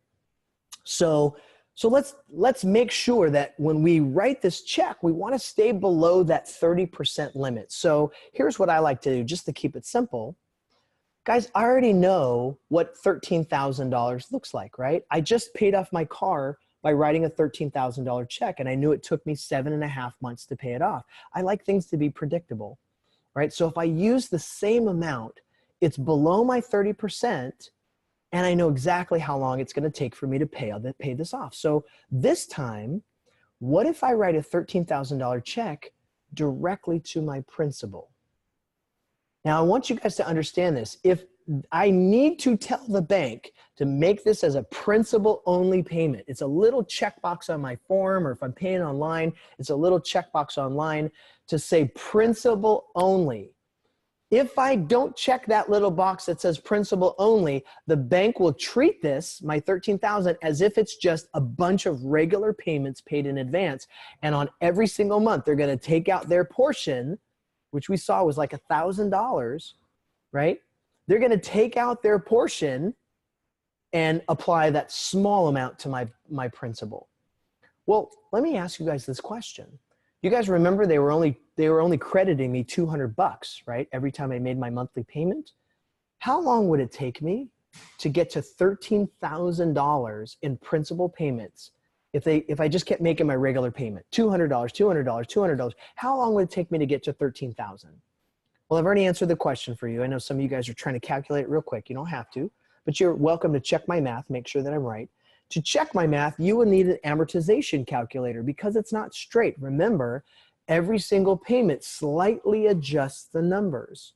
So let's make sure that when we write this check, we want to stay below that 30% limit. So here's what I like to do, just to keep it simple. Guys, I already know what $13,000 looks like, right? I just paid off my car by writing a $13,000 check, and I knew it took me 7.5 months to pay it off. I like things to be predictable, right? So if I use the same amount, it's below my 30%, and I know exactly how long it's going to take for me to pay this off. So this time, what if I write a $13,000 check directly to my principal? Now, I want you guys to understand this. If I need to tell the bank to make this as a principal-only payment, it's a little checkbox on my form, or if I'm paying online, it's a little checkbox online to say principal only. If I don't check that little box that says principal only, the bank will treat this, my $13,000, as if it's just a bunch of regular payments paid in advance. And on every single month, they're going to take out their portion, which we saw was like $1,000, right? They're going to take out their portion and apply that small amount to my principal. Well, let me ask you guys this question. You guys remember they were only crediting me $200, right? Every time I made my monthly payment. How long would it take me to get to $13,000 in principal payments if I just kept making my regular payment? $200, $200, $200. How long would it take me to get to $13,000? Well, I've already answered the question for you. I know some of you guys are trying to calculate it real quick. You don't have to, but you're welcome to check my math, make sure that I'm right. To check my math, you will need an amortization calculator because it's not straight. Remember, every single payment slightly adjusts the numbers.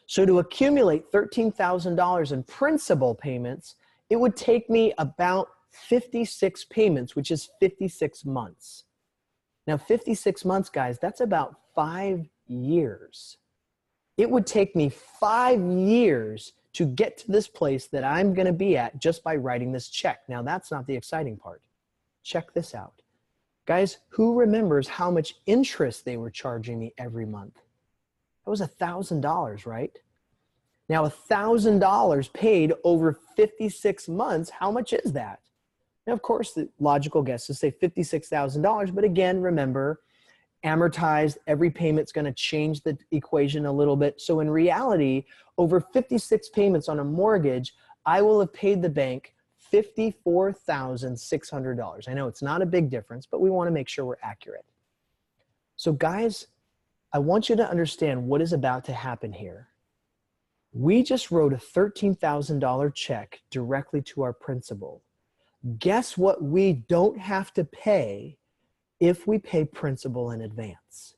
So to accumulate $13,000 in principal payments, it would take me about 56 payments, which is 56 months. Now, 56 months, guys, that's about 5 years. It would take me 5 years to get to this place that I'm going to be at just by writing this check. Now, that's not the exciting part. Check this out. Guys, who remembers how much interest they were charging me every month? That was $1,000, right? Now, $1,000 paid over 56 months, how much is that? Now, of course, the logical guess is say $56,000, but again, remember, amortized, every payment's going to change the equation a little bit. So in reality, over 56 payments on a mortgage, I will have paid the bank $54,600. I know it's not a big difference, but we want to make sure we're accurate. So guys, I want you to understand what is about to happen here. We just wrote a $13,000 check directly to our principal. Guess what we don't have to pay if we pay principal in advance?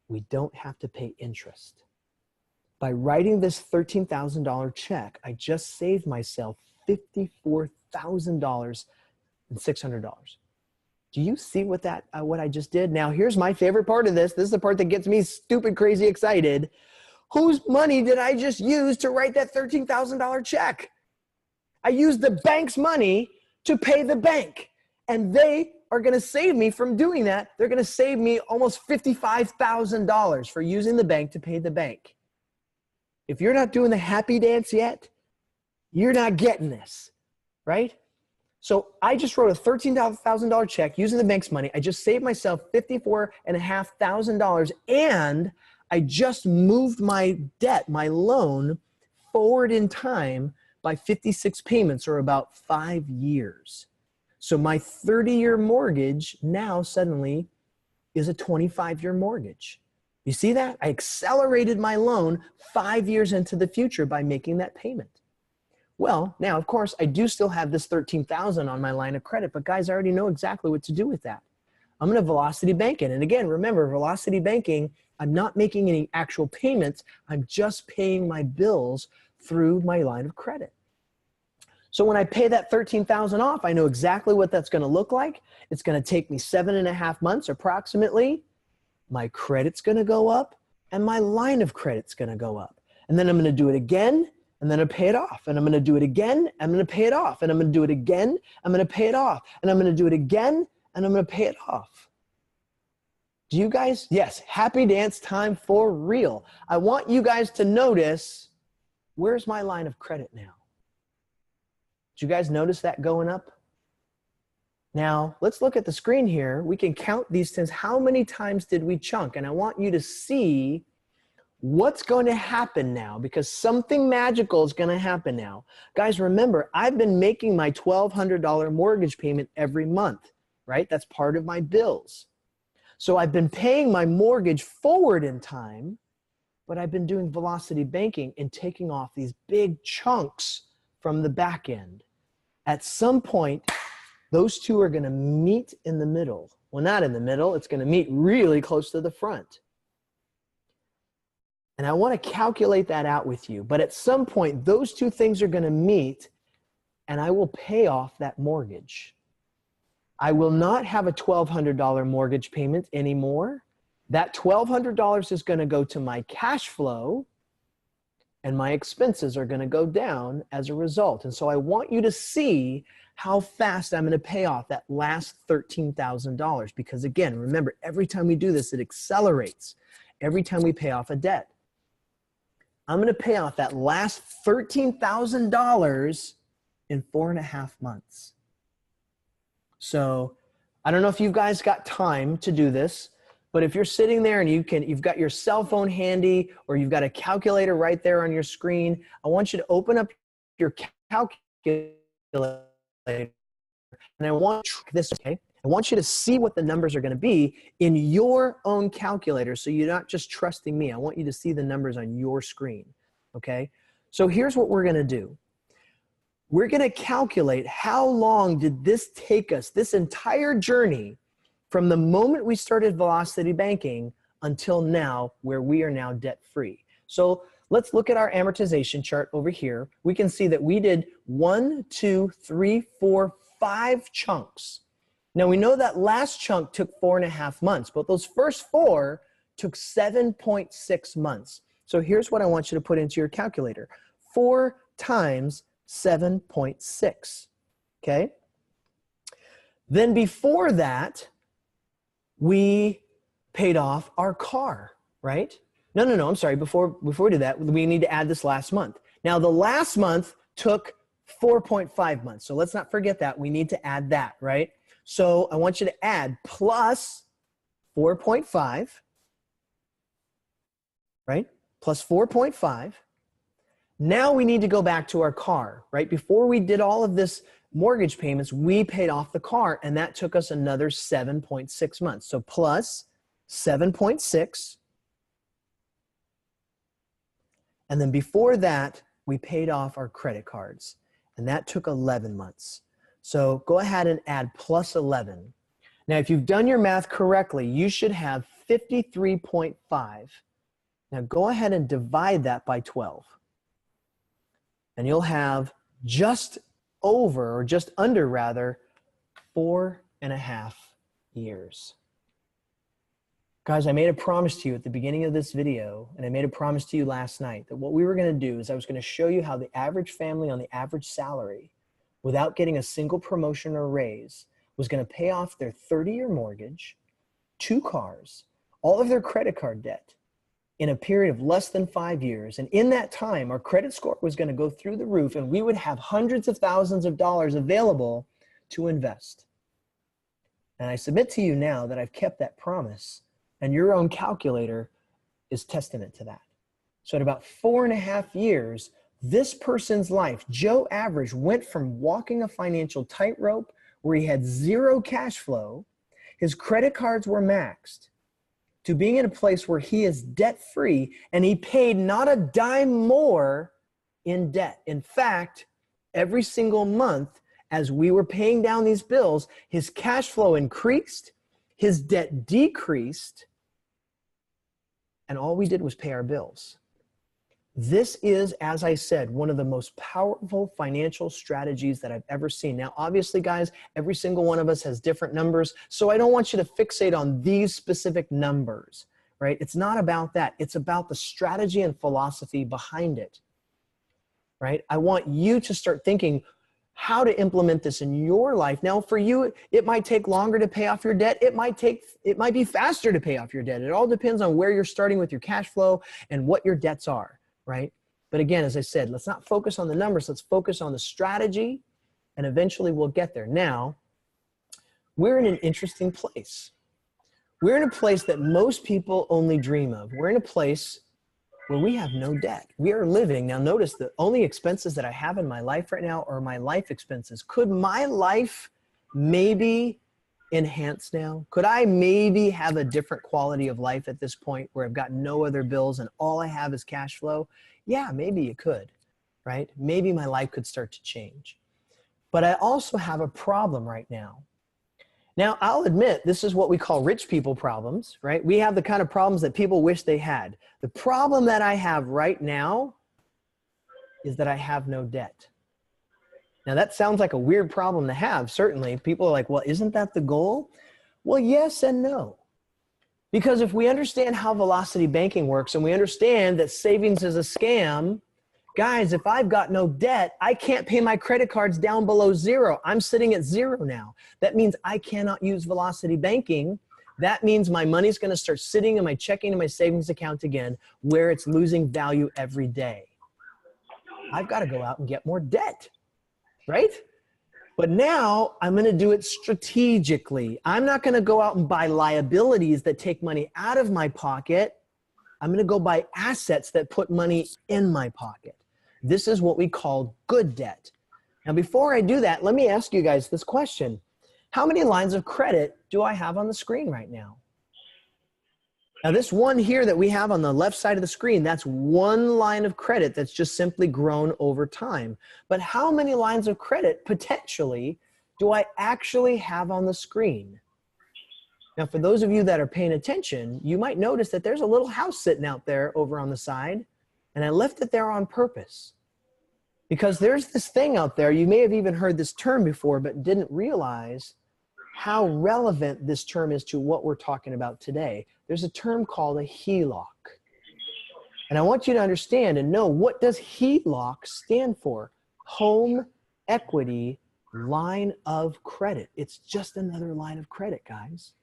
We don't have to pay interest. By writing this $13,000 check, I just saved myself $54,600. Do you see what I just did? Now, here's my favorite part of this. This is the part that gets me stupid, crazy excited. Whose money did I just use to write that $13,000 check? I used the bank's money to pay the bank, and they are going to save me from doing that. They're going to save me almost $55,000 for using the bank to pay the bank. If you're not doing the happy dance yet, you're not getting this, right? So I just wrote a $13,000 check using the bank's money. I just saved myself $54,500, and I just moved my debt, my loan, forward in time by 56 payments, or about 5 years. So my 30-year mortgage now suddenly is a 25-year mortgage. You see that? I accelerated my loan 5 years into the future by making that payment. Well, now, of course, I do still have this $13,000 on my line of credit, but guys, I already know exactly what to do with that. I'm going to Velocity Bank it. And again, remember, Velocity Banking, I'm not making any actual payments. I'm just paying my bills through my line of credit. So when I pay that $13,000 off, I know exactly what that's going to look like. It's going to take me 7.5 months approximately. My credit's going to go up, and my line of credit's going to go up. And then I'm going to do it again, and then I pay it off. And I'm going to do it again, I'm going to pay it off. And I'm going to do it again, I'm going to pay it off. And I'm going to do it again, and I'm going to pay it off. Do you guys? Yes, happy dance time for real. I want you guys to notice, where's my line of credit now? Did you guys notice that going up? Now, let's look at the screen here. We can count these things. How many times did we chunk? And I want you to see what's going to happen now? Because something magical is going to happen now. Guys, remember, I've been making my $1,200 mortgage payment every month, right? That's part of my bills. So I've been paying my mortgage forward in time, but I've been doing velocity banking and taking off these big chunks from the back end. At some point, those two are going to meet in the middle. Well, not in the middle. It's going to meet really close to the front. And I want to calculate that out with you. But at some point, those two things are going to meet, and I will pay off that mortgage. I will not have a $1,200 mortgage payment anymore. That $1,200 is going to go to my cash flow, and my expenses are going to go down as a result. And so I want you to see how fast I'm going to pay off that last $13,000. Because again, remember, every time we do this, it accelerates. Every time we pay off a debt. I'm going to pay off that last $13,000 in 4.5 months. So I don't know if you guys got time to do this, but if you're sitting there and you've got your cell phone handy or you've got a calculator right there on your screen, I want you to open up your calculator and I want this, okay? I want you to see what the numbers are going to be in your own calculator, so you're not just trusting me. I want you to see the numbers on your screen, okay? So here's what we're going to do. We're going to calculate how long did this take us, this entire journey, from the moment we started Velocity Banking until now, where we are now debt-free. So let's look at our amortization chart over here. We can see that we did 1, 2, 3, 4, 5 chunks. Now we know that last chunk took 4.5 months, but those first 4 took 7.6 months. So here's what I want you to put into your calculator. 4 times 7.6, okay? Then before that, we paid off our car, right? No, I'm sorry. Before we do that, we need to add this last month. Now the last month took 4.5 months. So let's not forget that. We need to add that, right? So I want you to add plus 4.5, right? Plus 4.5. Now we need to go back to our car, right? Before we did all of this mortgage payments, we paid off the car, and that took us another 7.6 months. So plus 7.6. And then before that, we paid off our credit cards, and that took 11 months. So go ahead and add plus 11. Now, if you've done your math correctly, you should have 53.5. Now go ahead and divide that by 12. And you'll have just over, or just under rather, 4.5 years. Guys, I made a promise to you at the beginning of this video, and I made a promise to you last night, that what we were going to do is I was going to show you how the average family on the average salary, without getting a single promotion or raise, was going to pay off their 30-year mortgage, 2 cars, all of their credit card debt, in a period of less than 5 years. And in that time, our credit score was going to go through the roof, and we would have hundreds of thousands of dollars available to invest. And I submit to you now that I've kept that promise, and your own calculator is testament to that. So at about 4.5 years, this person's life, Joe Average, went from walking a financial tightrope where he had 0 cash flow, his credit cards were maxed, to being in a place where he is debt-free, and he paid not a dime more in debt. In fact, every single month, as we were paying down these bills, his cash flow increased, his debt decreased, and all we did was pay our bills. This is, as I said, one of the most powerful financial strategies that I've ever seen. Now, obviously, guys, every single one of us has different numbers, so I don't want you to fixate on these specific numbers, right? It's not about that. It's about the strategy and philosophy behind it, right? I want you to start thinking how to implement this in your life. Now, for you, it might take longer to pay off your debt. It might be faster to pay off your debt. It all depends on where you're starting with your cash flow and what your debts are. Right? But again, as I said, let's not focus on the numbers. Let's focus on the strategy, and eventually we'll get there. Now, we're in an interesting place. We're in a place that most people only dream of. We're in a place where we have no debt. We are living. Now notice the only expenses that I have in my life right now are my life expenses. Could my life maybe enhance now? Could I maybe have a different quality of life at this point where I've got no other bills and all I have is cash flow? Yeah, maybe it could, right? Maybe my life could start to change. But I also have a problem right now. Now, I'll admit, this is what we call rich people problems, right? We have the kind of problems that people wish they had. The problem that I have right now is that I have no debt. Now, that sounds like a weird problem to have, certainly. People are like, well, isn't that the goal? Well, yes and no. Because if we understand how velocity banking works and we understand that savings is a scam, guys, if I've got no debt, I can't pay my credit cards down below zero. I'm sitting at zero now. That means I cannot use velocity banking. That means my money's going to start sitting in my checking and my savings account again, where it's losing value every day. I've got to go out and get more debt, right? But now I'm going to do it strategically. I'm not going to go out and buy liabilities that take money out of my pocket. I'm going to go buy assets that put money in my pocket. This is what we call good debt. Now, before I do that, let me ask you guys this question. How many lines of credit do I have on the screen right now? Now, this one here that we have on the left side of the screen, that's one line of credit that's just simply grown over time. But how many lines of credit potentially do I actually have on the screen? Now, for those of you that are paying attention, you might notice that there's a little house sitting out there over on the side, and I left it there on purpose. Because there's this thing out there, you may have even heard this term before, but didn't realize how relevant this term is to what we're talking about today. There's a term called a HELOC. And I want you to understand and know, what does HELOC stand for? Home Equity Line of Credit. It's just another line of credit, guys.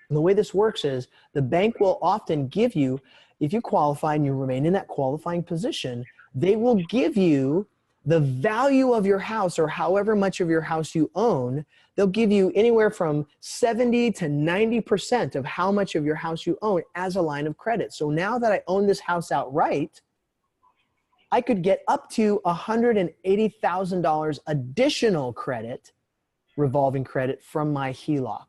And the way this works is the bank will often give you, if you qualify and you remain in that qualifying position, they will give you the value of your house, or however much of your house you own. They'll give you anywhere from 70 to 90% of how much of your house you own as a line of credit. So now that I own this house outright, I could get up to $180,000 additional credit, revolving credit, from my HELOC,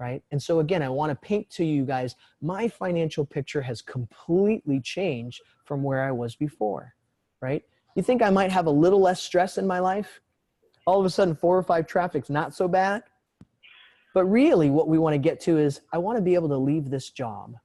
right? And so again, I want to paint to you guys, my financial picture has completely changed from where I was before, right? You think I might have a little less stress in my life? All of a sudden, 4 or 5 traffic's not so bad. But really what we want to get to is, I want to be able to leave this job.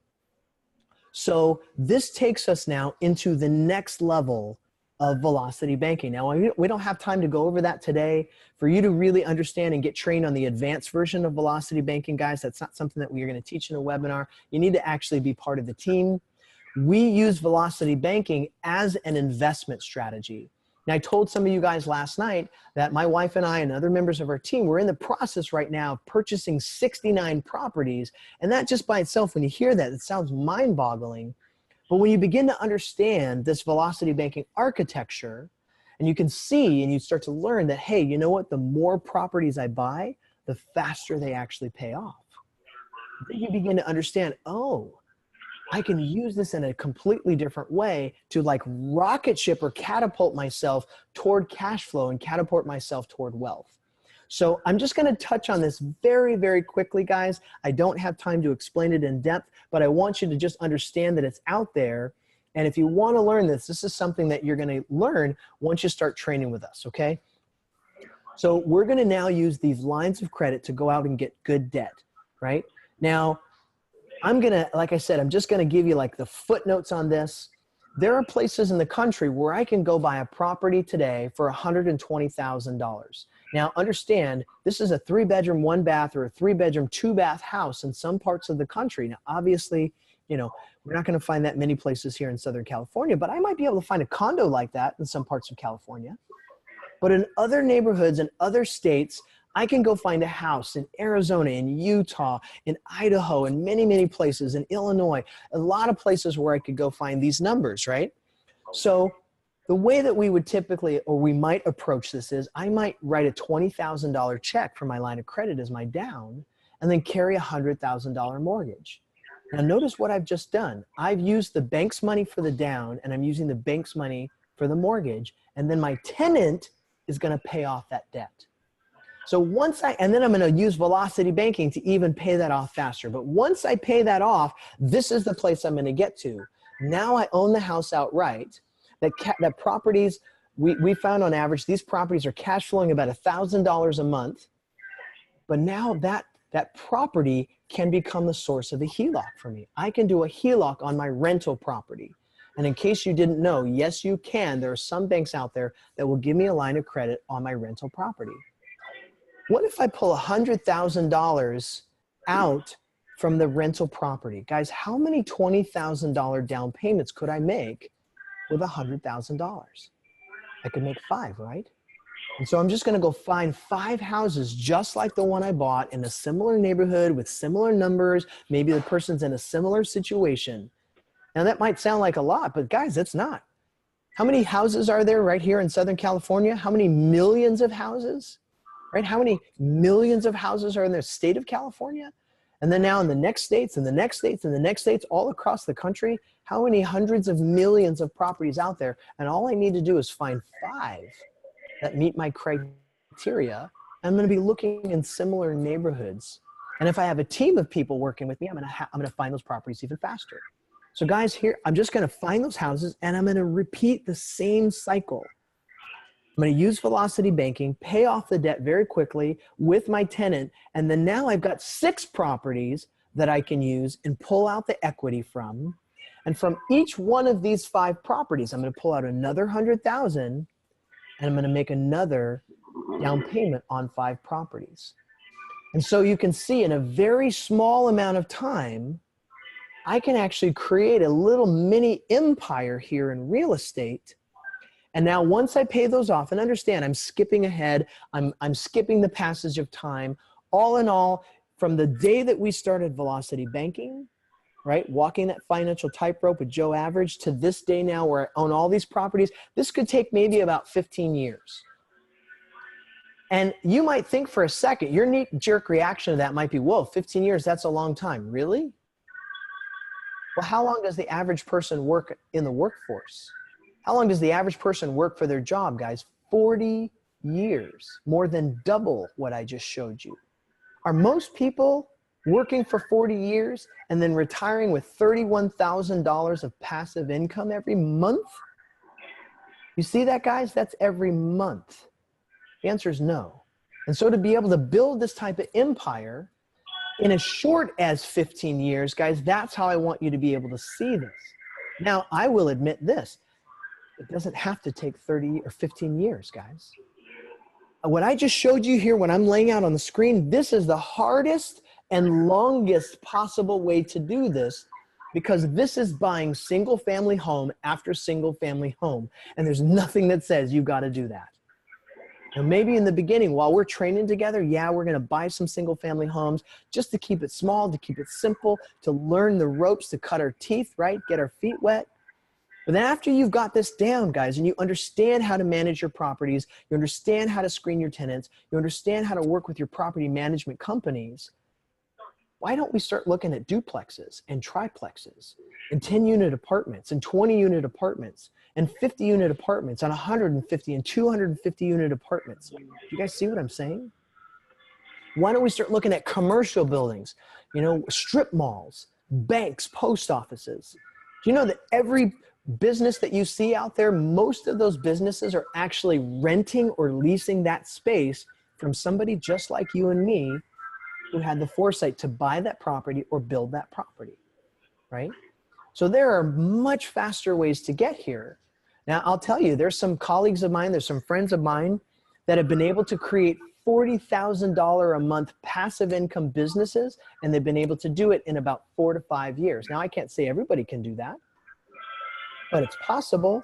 So this takes us now into the next level of velocity banking. Now, we don't have time to go over that today. For you to really understand and get trained on the advanced version of velocity banking, guys, that's not something that we're going to teach in a webinar. You need to actually be part of the team. We use velocity banking as an investment strategy. Now, I told some of you guys last night that my wife and I and other members of our team, we're in the process right now of purchasing 69 properties. And that just by itself, when you hear that, it sounds mind-boggling. But when you begin to understand this velocity banking architecture, and you can see and you start to learn that, hey, you know what? The more properties I buy, the faster they actually pay off. Then you begin to understand, oh, I can use this in a completely different way to like rocket ship or catapult myself toward cash flow and catapult myself toward wealth. So I'm just going to touch on this very, very quickly, guys. I don't have time to explain it in depth, but I want you to just understand that it's out there. And if you want to learn this, this is something that you're going to learn once you start training with us, okay? So we're going to now use these lines of credit to go out and get good debt, right? Now, I'm going to, like I said, I'm just going to give you like the footnotes on this. There are places in the country where I can go buy a property today for $120,000. Now understand, this is a 3-bedroom, 1-bath, or a 3-bedroom, 2-bath house in some parts of the country. Now, obviously, you know, we're not going to find that many places here in Southern California, but I might be able to find a condo like that in some parts of California. But in other neighborhoods and other states, I can go find a house in Arizona, in Utah, in Idaho, in many, many places, in Illinois, a lot of places where I could go find these numbers, right? So the way that we would typically, or we might approach this is, I might write a $20,000 check for my line of credit as my down, and then carry a $100,000 mortgage. Now notice what I've just done. I've used the bank's money for the down, and I'm using the bank's money for the mortgage, and then my tenant is gonna pay off that debt. So and then I'm gonna use Velocity Banking to even pay that off faster. But once I pay that off, this is the place I'm gonna get to. Now I own the house outright. That properties, we found on average, these properties are cash flowing about $1,000 a month. But now that property can become the source of a HELOC for me. I can do a HELOC on my rental property. And in case you didn't know, yes, you can. There are some banks out there that will give me a line of credit on my rental property. What if I pull $100,000 out from the rental property? Guys, how many $20,000 down payments could I make with $100,000? I could make 5, right? And so I'm just gonna go find 5 houses just like the one I bought in a similar neighborhood with similar numbers. Maybe the person's in a similar situation. Now that might sound like a lot, but guys, it's not. How many houses are there right here in Southern California? How many millions of houses? Right? How many millions of houses are in the state of California? And then now in the next states and the next states and the next states all across the country, how many hundreds of millions of properties out there? And all I need to do is find 5 that meet my criteria. I'm gonna be looking in similar neighborhoods. And if I have a team of people working with me, I'm gonna find those properties even faster. So guys, here, I'm just gonna find those houses and I'm gonna repeat the same cycle. I'm gonna use Velocity Banking, pay off the debt very quickly with my tenant, and then now I've got 6 properties that I can use and pull out the equity from. And from each one of these 5 properties, I'm gonna pull out another 100,000 and I'm gonna make another down payment on 5 properties. And so you can see in a very small amount of time, I can actually create a little mini empire here in real estate. And now once I pay those off, and understand I'm skipping ahead, I'm skipping the passage of time. All in all, from the day that we started Velocity Banking, right, walking that financial tightrope with Joe Average to this day now where I own all these properties, this could take maybe about 15 years. And you might think for a second, your knee-jerk reaction to that might be, whoa, 15 years, that's a long time. Really? Well, how long does the average person work in the workforce? How long does the average person work for their job, guys? 40 years, more than double what I just showed you. Are most people working for 40 years and then retiring with $31,000 of passive income every month? You see that, guys? That's every month. The answer is no. And so to be able to build this type of empire in as short as 15 years, guys, that's how I want you to be able to see this. Now, I will admit this. It doesn't have to take 30 or 15 years, guys. What I just showed you here, what I'm laying out on the screen, this is the hardest and longest possible way to do this because this is buying single family home after single family home. And there's nothing that says you've got to do that. Now, maybe in the beginning, while we're training together, yeah, we're going to buy some single family homes just to keep it small, to keep it simple, to learn the ropes, to cut our teeth, right? Get our feet wet. But then after you've got this down, guys, and you understand how to manage your properties, you understand how to screen your tenants, you understand how to work with your property management companies, why don't we start looking at duplexes and triplexes and 10-unit apartments and 20-unit apartments and 50-unit apartments and 150 and 250-unit apartments? Do you guys see what I'm saying? Why don't we start looking at commercial buildings, you know, strip malls, banks, post offices? Do you know that every business that you see out there, most of those businesses are actually renting or leasing that space from somebody just like you and me who had the foresight to buy that property or build that property, right? So there are much faster ways to get here. Now, I'll tell you, there's some colleagues of mine, there's some friends of mine that have been able to create $40,000 a month passive income businesses, and they've been able to do it in about 4 to 5 years. Now, I can't say everybody can do that, but it's possible.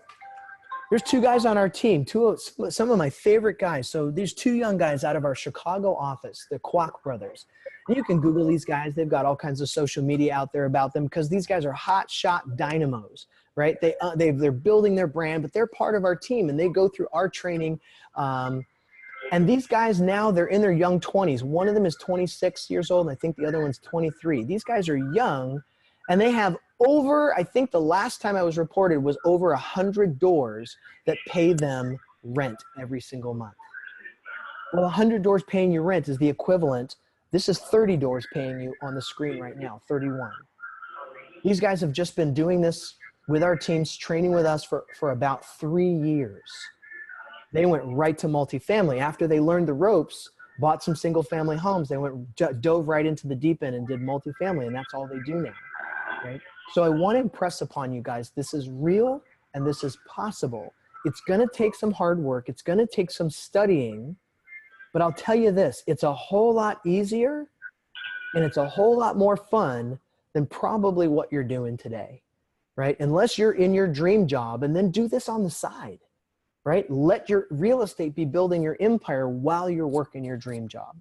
There's 2 guys on our team, some of my favorite guys. So these 2 young guys out of our Chicago office, the Kwok brothers. And you can Google these guys. They've got all kinds of social media out there about them because these guys are hot shot dynamos, right? They're building their brand, but they're part of our team and they go through our training. And these guys now, they're in their young 20s. One of them is 26 years old, and I think the other one's 23. These guys are young, And they have over, I think the last time I was reported was over 100 doors that pay them rent every single month. Well, 100 doors paying you rent is the equivalent. This is 30 doors paying you on the screen right now, 31. These guys have just been doing this with our teams, training with us for about 3 years. They went right to multifamily. After they learned the ropes, bought some single family homes, they dove right into the deep end and did multifamily, and that's all they do now, right? So I want to impress upon you guys, this is real and this is possible. It's going to take some hard work. It's going to take some studying, but I'll tell you this, it's a whole lot easier and it's a whole lot more fun than probably what you're doing today, right? Unless you're in your dream job, and then do this on the side, right? Let your real estate be building your empire while you're working your dream job.